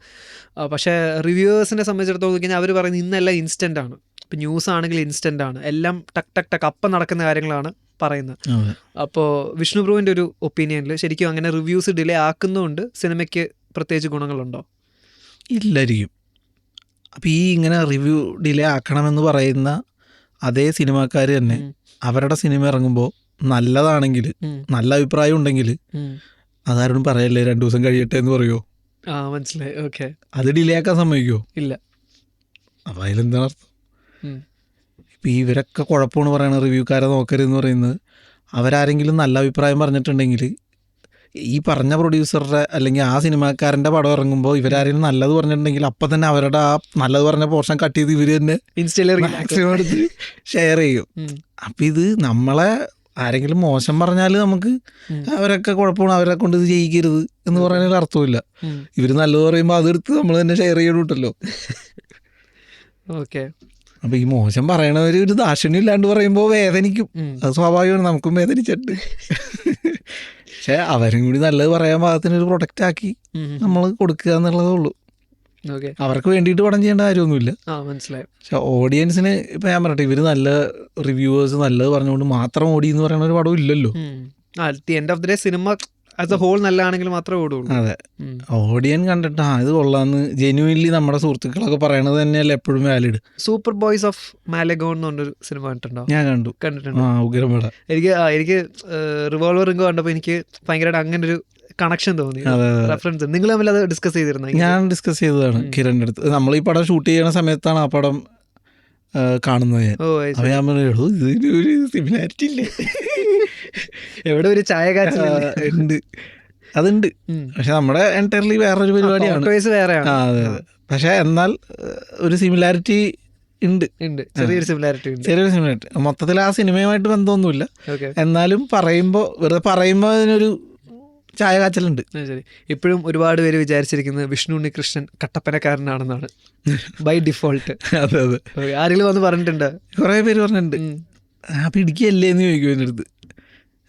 പക്ഷേ റിവ്യൂവേഴ്സിനെ സംബന്ധിച്ചിടത്തോളം കഴിഞ്ഞാൽ അവർ പറയുന്നത് ഇന്നെല്ലാം ഇൻസ്റ്റൻ്റ് ആണ്. ഇപ്പം ന്യൂസ് ആണെങ്കിൽ ഇൻസ്റ്റൻ്റ് ആണ്, എല്ലാം ടക്ക് ടക്ക് ടക്ക് അപ്പം നടക്കുന്ന കാര്യങ്ങളാണ് പറയുന്നത്. അപ്പോൾ വിഷ്ണു ബ്രോവിൻ്റെ ഒരു ഒപ്പീനിയനിൽ ശരിക്കും അങ്ങനെ റിവ്യൂസ് ഡിലേ ആക്കുന്നതുകൊണ്ട് സിനിമയ്ക്ക് പ്രത്യേകിച്ച് ഗുണങ്ങളുണ്ടോ? ഇല്ലായിരിക്കും. അപ്പം ഈ ഇങ്ങനെ റിവ്യൂ ഡിലേ ആക്കണമെന്ന് പറയുന്ന അതേ സിനിമാക്കാർ തന്നെ അവരുടെ സിനിമ ഇറങ്ങുമ്പോൾ നല്ലതാണെങ്കിൽ, നല്ല അഭിപ്രായം ഉണ്ടെങ്കിൽ അതാരോടും പറയല്ലേ 2 ദിവസം കഴിയട്ടെ എന്ന് പറയുമോ? മനസ്സിലായി. ഓക്കെ. അത് ഡിലേ ആക്കാൻ സമ്മതിക്കുമോ? ഇല്ല. അപ്പം അതിലെന്താണ് അർത്ഥം? ഇപ്പം ഇവരൊക്കെ കുഴപ്പമാണ് പറയണത്, റിവ്യൂക്കാരെ നോക്കരുതെന്ന് പറയുന്നത്. അവരാരെങ്കിലും നല്ല അഭിപ്രായം പറഞ്ഞിട്ടുണ്ടെങ്കിൽ ഈ പറഞ്ഞ പ്രൊഡ്യൂസറുടെ അല്ലെങ്കിൽ ആ സിനിമാക്കാരൻ്റെ പടം ഇറങ്ങുമ്പോൾ ഇവരാരെങ്കിലും നല്ലത് പറഞ്ഞിട്ടുണ്ടെങ്കിൽ അപ്പം തന്നെ അവരുടെ ആ നല്ലത് പറഞ്ഞ പോർഷൻ കട്ട് ചെയ്ത് ഇവർ തന്നെ മാക്സിമം എടുത്ത് ഷെയർ ചെയ്യും. അപ്പം ഇത് നമ്മളെ ആരെങ്കിലും മോശം പറഞ്ഞാൽ നമുക്ക് അവരൊക്കെ കുഴപ്പമാണ്, അവരെ കൊണ്ട് ഇത് ചെയ്യിക്കരുത് എന്ന് പറയാനൊരു അർത്ഥമില്ല. ഇവർ നല്ലത് പറയുമ്പോൾ അതെടുത്ത് നമ്മൾ തന്നെ ഷെയർ ചെയ്യണുണ്ടല്ലോ. ഓക്കെ. അപ്പം ഈ മോശം പറയണവർ ഒരു ദാക്ഷിണ്യം ഇല്ലാണ്ട് പറയുമ്പോൾ വേദനിക്കും, അത് സ്വാഭാവികമാണ്, നമുക്കും വേദനിച്ചിട്ട്. പക്ഷെ അവരും കൂടി നല്ലത് പറയാൻ പാകത്തിനൊരു പ്രൊഡക്റ്റ് ആക്കി നമ്മൾ കൊടുക്കുക എന്നുള്ളതേ ഉള്ളൂ. അവർക്ക് വേണ്ടിയിട്ട് പടം ചെയ്യേണ്ട കാര്യമൊന്നുമില്ല. മനസ്സിലായി. പക്ഷെ ഓഡിയൻസിന് ഇപ്പം ഞാൻ പറയട്ടെ, ഇവർ നല്ല റിവ്യൂവേഴ്സ് നല്ലത് പറഞ്ഞുകൊണ്ട് മാത്രം ഓടി എന്ന് പറയുന്ന ഒരു പടം ഇല്ലല്ലോ. End of the day cinema as a whole നല്ലതാണെങ്കിൽ മാത്രമേ ഓടുള്ളൂ. അതെ. ഓഡിയൻ കണ്ടിട്ട് ഇത് കൊള്ളാന്ന് ജെന്യുവൻലി നമ്മുടെ സുഹൃത്തുക്കളൊക്കെ പറയണത് തന്നെയല്ലേ എപ്പോഴും വാലിഡ്. സൂപ്പർ ബോയ്സ് ഓഫ് മാലഗോൺ എന്ന് പറഞ്ഞൊരു സിനിമ കണ്ടിട്ടുണ്ടോ? ഞാൻ കണ്ടിട്ടുണ്ട്. ഉഗ്രപടം. എനിക്ക് റിവോൾവർ റിംഗ് കണ്ടപ്പോൾ എനിക്ക് ഭയങ്കരമായിട്ട് അങ്ങനെ ഒരു കണക്ഷൻ തോന്നി, റെഫറൻസ്. നിങ്ങൾ തമ്മിൽ അത് ഡിസ്കസ് ചെയ്തിരുന്നു? ഞാൻ ഡിസ്കസ് ചെയ്തതാണ് കിരണിൻ്റെ അടുത്ത്. നമ്മൾ ഈ പടം ഷൂട്ട് ചെയ്യണ സമയത്താണ് ആ പടം കാണുന്നത്. ഞാൻ ഞാൻ പറഞ്ഞു ഇതിനൊരു സിമിലാരിറ്റി ഇല്ലേ, എവിടെ ഒരു ചായ ഉണ്ട്, അതുണ്ട്. പക്ഷെ നമ്മുടെ എൻറ്റയർലി വേറൊരു പരിപാടിയാണ്. അതെ. പക്ഷെ എന്നാൽ ഒരു സിമിലാരിറ്റി ഉണ്ട്, ചെറിയൊരു സിമിലാരിറ്റി. മൊത്തത്തിൽ ആ സിനിമയുമായിട്ട് ബന്ധമൊന്നുമില്ല, എന്നാലും വെറുതെ പറയുമ്പോൾ അതിനൊരു ചായ കാച്ചലുണ്ട്. ശരി. ഇപ്പോഴും ഒരുപാട് പേര് വിചാരിച്ചിരിക്കുന്നത് വിഷ്ണു ഉണ്ണികൃഷ്ണൻ കട്ടപ്പനക്കാരനാണെന്നാണ് ബൈ ഡിഫോൾട്ട്. അതെ അതെ. ആരെങ്കിലും വന്ന് പറഞ്ഞിട്ടുണ്ട്? കുറേ പേര് പറഞ്ഞിട്ടുണ്ട്. അപ്പം ഇടുക്കിയല്ലേ എന്ന് ചോദിക്കും എൻ്റെ അടുത്ത്.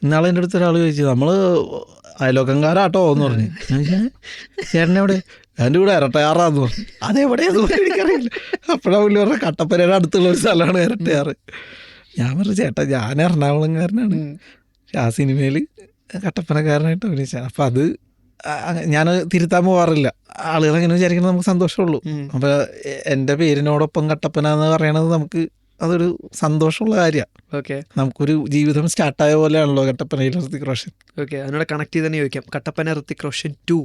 ഇന്നാളെ എൻ്റെ അടുത്ത് ഒരാൾ ചോദിച്ചു, നമ്മൾ അയലോക്കംകാരാട്ടോ എന്ന് പറഞ്ഞു. ചേട്ടനെവിടെ? എൻ്റെ കൂടെ ഇരട്ടയാറാന്ന് പറഞ്ഞു. അതെവിടെയാന്ന് എനിക്കറിയില്ല. അപ്പോഴാണ് പുള്ളി പറഞ്ഞ കട്ടപ്പനയുടെ അടുത്തുള്ള ഒരു സ്ഥലമാണ് ഇരട്ടയാറ്. ഞാൻ പറഞ്ഞു ചേട്ടാ ഞാൻ എറണാകുളംകാരനാണ്, ആ സിനിമയിൽ കട്ടപ്പനക്കാരനായിട്ട് അഭിനയിച്ച. അപ്പം അത് ഞാൻ തിരുത്താൻ പോകാറില്ല. ആളുകൾ അങ്ങനെ വിചാരിക്കുന്നത് നമുക്ക് സന്തോഷമുള്ളൂ. അപ്പം എൻ്റെ പേരിനോടൊപ്പം കട്ടപ്പന എന്ന് പറയണത് നമുക്ക് അതൊരു സന്തോഷമുള്ള കാര്യമാണ്. ഓക്കെ. നമുക്കൊരു ജീവിതം സ്റ്റാർട്ടായ പോലെയാണല്ലോ കട്ടപ്പനയിൽ ഋത്തിക് റോഷൻ. ഓക്കെ. അതിനോട് കണക്ട് ചെയ്ത് തന്നെ ചോദിക്കാം, കട്ടപ്പന ഋത്തിക് റോഷൻ 2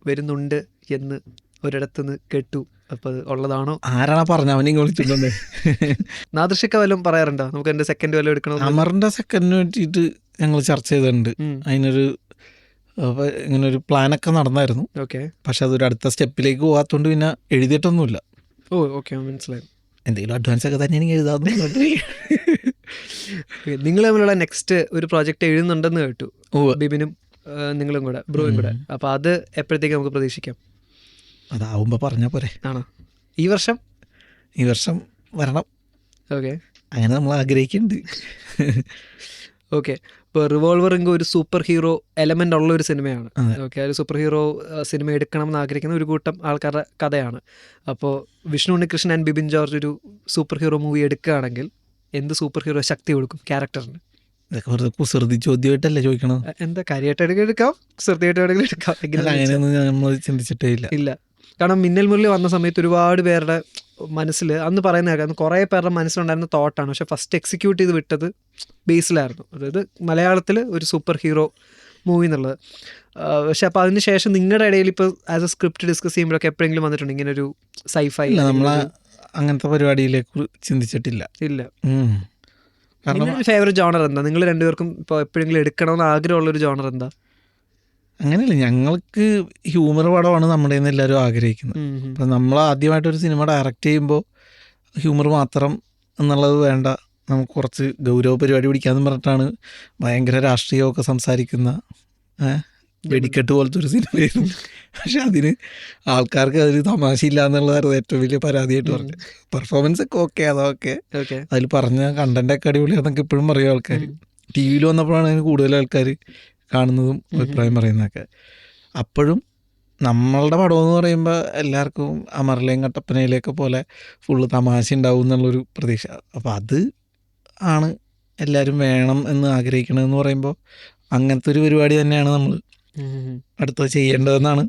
വരുന്നുണ്ട് എന്ന് ഒരിടത്തുനിന്ന് കേട്ടു. അപ്പോൾ അത് ഉള്ളതാണോ? ആരാണ് പറഞ്ഞ അവനെ വിളിച്ചിട്ടുണ്ട്? നാദൃശക്ക വല്ലതും പറയാറുണ്ടോ നമുക്ക് എൻ്റെ സെക്കൻഡ് വല്ലതും എടുക്കണം? അമറിന്റെ സെക്കൻഡിന് പറ്റിയിട്ട് ഞങ്ങൾ ചർച്ച ചെയ്തിട്ടുണ്ട്. അതിനൊരു ഇങ്ങനെ ഒരു പ്ലാനൊക്കെ നടന്നായിരുന്നു. ഓക്കെ. പക്ഷെ അതൊരു അടുത്ത സ്റ്റെപ്പിലേക്ക് പോകാത്തതുകൊണ്ട് പിന്നെ എഴുതിയിട്ടൊന്നുമില്ല. ഓ ഓക്കെ, മനസ്സിലായി. എന്തെങ്കിലും അഡ്വാൻസ് ഒക്കെ തന്നെ എനിക്ക് എഴുതാമെന്ന്. നിങ്ങൾ തമ്മിലുള്ള നെക്സ്റ്റ് ഒരു പ്രോജക്റ്റ് എഴുതുന്നുണ്ടെന്ന് കേട്ടു, ബിബിനും നിങ്ങളും കൂടെ, ബ്രോയും കൂടെ. അപ്പോൾ അത് എപ്പോഴത്തേക്ക് നമുക്ക് പ്രതീക്ഷിക്കാം? അതാവുമ്പോൾ പറഞ്ഞാൽ പോരെ. ആണോ? ഈ വർഷം വരണം. ഓക്കെ, അങ്ങനെ നമ്മൾ ആഗ്രഹിക്കുന്നുണ്ട്. ഓക്കെ. ഇപ്പോൾ റിവോൾവർ റിംഗ് ഒരു സൂപ്പർ ഹീറോ എലമെൻ്റ് ഉള്ള ഒരു സിനിമയാണ്. ഓക്കെ, ഒരു സൂപ്പർ ഹീറോ സിനിമ എടുക്കണം എന്ന് ആഗ്രഹിക്കുന്ന ഒരു കൂട്ടം ആൾക്കാരുടെ കഥയാണ്. അപ്പോൾ വിഷ്ണു ഉണ്ണികൃഷ്ണൻ ആൻഡ് ബിബിൻ ജോർജ് ഒരു സൂപ്പർ ഹീറോ മൂവി എടുക്കുകയാണെങ്കിൽ എന്ത് സൂപ്പർ ഹീറോ ശക്തി കൊടുക്കും ക്യാരക്ടറിന്? ഇതൊക്കെ വെറുതെ കുസൃതി ചോദ്യമായിട്ടല്ലേ ചോദിക്കണത്? എന്താ, കാര്യമായിട്ട് എടുക്കാം, ശ്രദ്ധയായിട്ട് വേണമെങ്കിലും എടുക്കാം. അങ്ങനെയൊന്നും നമ്മൾ ചിന്തിച്ചിട്ടേ ഇല്ല. കാരണം മിന്നൽ മുരളി വന്ന സമയത്ത് ഒരുപാട് പേരുടെ മനസ്സിൽ അന്ന് പറയുന്ന കേൾക്കാം, കുറേ പേരുടെ മനസ്സിലുണ്ടായിരുന്ന തോട്ടാണ്, പക്ഷെ ഫസ്റ്റ് എക്സിക്യൂട്ട് ചെയ്ത് വിട്ടത് ബേസിലായിരുന്നു. അതായത് മലയാളത്തിൽ ഒരു സൂപ്പർ ഹീറോ മൂവി എന്നുള്ളത്. പക്ഷെ അപ്പോൾ അതിന് ശേഷം നിങ്ങളുടെ ഇടയിൽ ഇപ്പോൾ ആസ് എ സ്ക്രിപ്റ്റ് ഡിസ്കസ് ചെയ്യുമ്പോഴൊക്കെ എപ്പോഴെങ്കിലും വന്നിട്ടുണ്ട് ഇങ്ങനെ ഒരു സൈഫൈ? ഇല്ല, നമ്മൾ അങ്ങനത്തെ പരിപാടിയിലേക്ക് ചിന്തിച്ചിട്ടില്ല. ഇല്ല. കാരണം ഫേവറേറ്റ് ജോണർ എന്താ? നിങ്ങൾ രണ്ടുപേർക്കും ഇപ്പോൾ എപ്പോഴെങ്കിലും എടുക്കണമെന്ന് ആഗ്രഹമുള്ളൊരു ജോണർ എന്താ? അങ്ങനെയല്ല, ഞങ്ങൾക്ക് ഹ്യൂമർ പടമാണ് നമ്മുടെ നിന്ന് എല്ലാവരും ആഗ്രഹിക്കുന്നത്. അപ്പം നമ്മൾ ആദ്യമായിട്ടൊരു സിനിമ ഡയറക്റ്റ് ചെയ്യുമ്പോൾ ഹ്യൂമർ മാത്രം എന്നുള്ളത് വേണ്ട, നമുക്ക് കുറച്ച് ഗൗരവ പരിപാടി പിടിക്കാമെന്ന് പറഞ്ഞിട്ടാണ് ഭയങ്കര രാഷ്ട്രീയമൊക്കെ സംസാരിക്കുന്ന വെടിക്കെട്ട് പോലത്തെ ഒരു സിനിമയായിരുന്നു. പക്ഷെ അതിന് ആൾക്കാർക്ക് അതിൽ തമാശയില്ല എന്നുള്ളതായിരുന്നു ഏറ്റവും വലിയ പരാതിയായിട്ട് പറഞ്ഞത്. പെർഫോമൻസ് ഒക്കെ ഓക്കെ, അതൊക്കെ അതിൽ പറഞ്ഞ കണ്ടൻ്റൊക്കെ അടിപൊളിയാണെന്നൊക്കെ ഇപ്പോഴും പറയും ആൾക്കാർ. ടി വിയിൽ വന്നപ്പോഴാണ് അതിന് കൂടുതൽ ആൾക്കാർ കാണുന്നതും അഭിപ്രായം പറയുന്നതൊക്കെ. അപ്പോഴും നമ്മളുടെ പടമെന്ന് പറയുമ്പോൾ എല്ലാവർക്കും അമറിലെയും കട്ടപ്പനയിലേക്ക് പോലെ ഫുള്ള് തമാശ ഉണ്ടാവും എന്നുള്ളൊരു പ്രതീക്ഷ. അപ്പോൾ അത് ആണ് എല്ലാവരും വേണം എന്ന് ആഗ്രഹിക്കണമെന്ന് പറയുമ്പോൾ അങ്ങനത്തെ ഒരു പരിപാടി തന്നെയാണ് നമ്മൾ അടുത്തത് ചെയ്യേണ്ടതെന്നാണ്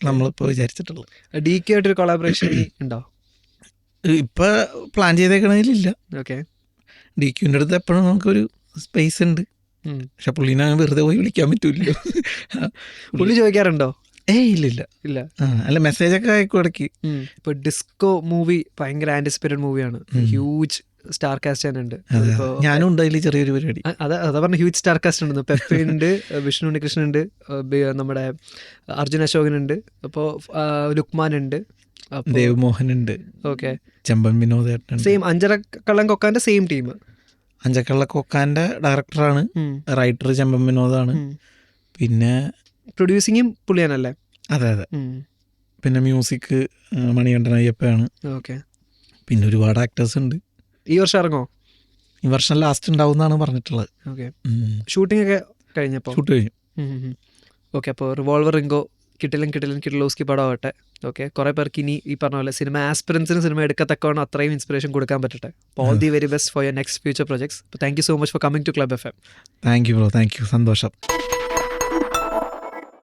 നമ്മളിപ്പോൾ വിചാരിച്ചിട്ടുള്ളത്. DK ആയിട്ടൊരു കൊളാബറേഷൻ ഉണ്ടോ? ഇപ്പം പ്ലാൻ ചെയ്തേക്കണതിലില്ല. ഓക്കെ. DQൻ്റെ അടുത്ത് എപ്പോഴും നമുക്കൊരു സ്പേസ് ഉണ്ട്. പക്ഷെ പുള്ളിനെ വെറുതെ പോയി വിളിക്കാൻ പറ്റൂല്ലോ. പുള്ളി ചോദിക്കാറുണ്ടോ? ഇല്ല. അല്ല, മെസ്സേജൊക്കെ അയക്കും ഇടയ്ക്ക്. ഇപ്പോൾ ഡിസ്കോ മൂവി ഭയങ്കര ആൻറ്റിസിപ്പേറ്റഡ് മൂവിയാണ്. ഹ്യൂജ് സ്റ്റാർ കാസ്റ്റ് തന്നെ ഉണ്ട്. ഞാനും ഉണ്ട് അതിൽ ചെറിയൊരു പരിപാടി. അതാ പറഞ്ഞ ഹ്യൂജ് സ്റ്റാർ കാസ്റ്റ് ഉണ്ട്. പെപ്പയുണ്ട്, വിഷ്ണു ഉണ്ണികൃഷ്ണൻ ഉണ്ട്, നമ്മുടെ അർജുൻ അശോകൻ ഉണ്ട്, അപ്പോൾ ലുക്മാൻ ഉണ്ട്, ദേവ് മോഹൻ ഉണ്ട്, ഓക്കെ, ചെമ്പൻ വിനോദേട്ടൻ. സെയിം അഞ്ചര കള്ളം കൊക്കാൻ്റെ സെയിം ടീം. അഞ്ചക്കള്ള കൊക്കാൻ്റെ ഡയറക്ടറാണ്, റൈറ്റർ ചെമ്പൻ വിനോദാണ്. പിന്നെ പ്രൊഡ്യൂസിങ്ങും പുള്ളിയാണല്ലേ? അതെ. പിന്നെ മ്യൂസിക് മണികണ്ഠൻ അയ്യപ്പയാണ്. ഓക്കെ. പിന്നെ ഒരുപാട് ആക്ടേഴ്സ് ഉണ്ട്. ഈ വർഷം ഇറങ്ങോ? ഈ വർഷം ലാസ്റ്റ് ഉണ്ടാവും എന്നാണ് പറഞ്ഞിട്ടുള്ളത്. ഓക്കെ. ഷൂട്ടിംഗ് ഒക്കെ കഴിഞ്ഞപ്പോൾ? ഷൂട്ട് കഴിഞ്ഞു. ഓക്കെ. അപ്പോൾ റിവോൾവർ റിംഗോ കിട്ടിലോസ്കി പടമാവട്ടെ. ഓക്കെ. കുറേ പേർക്ക് ഇനി ഈ പറഞ്ഞ പോലെ സിനിമ ആസ്പിറൻസിന് സിനിമ എടുക്കത്തക്കവണ്ണം അത്രയും ഇൻസ്പിറേഷൻ കൊടുക്കാൻ പറ്റട്ടെ. All the very best for your next future projects. Thank you so much for coming to Club FM. Thank you bro, thank you, സന്തോഷം.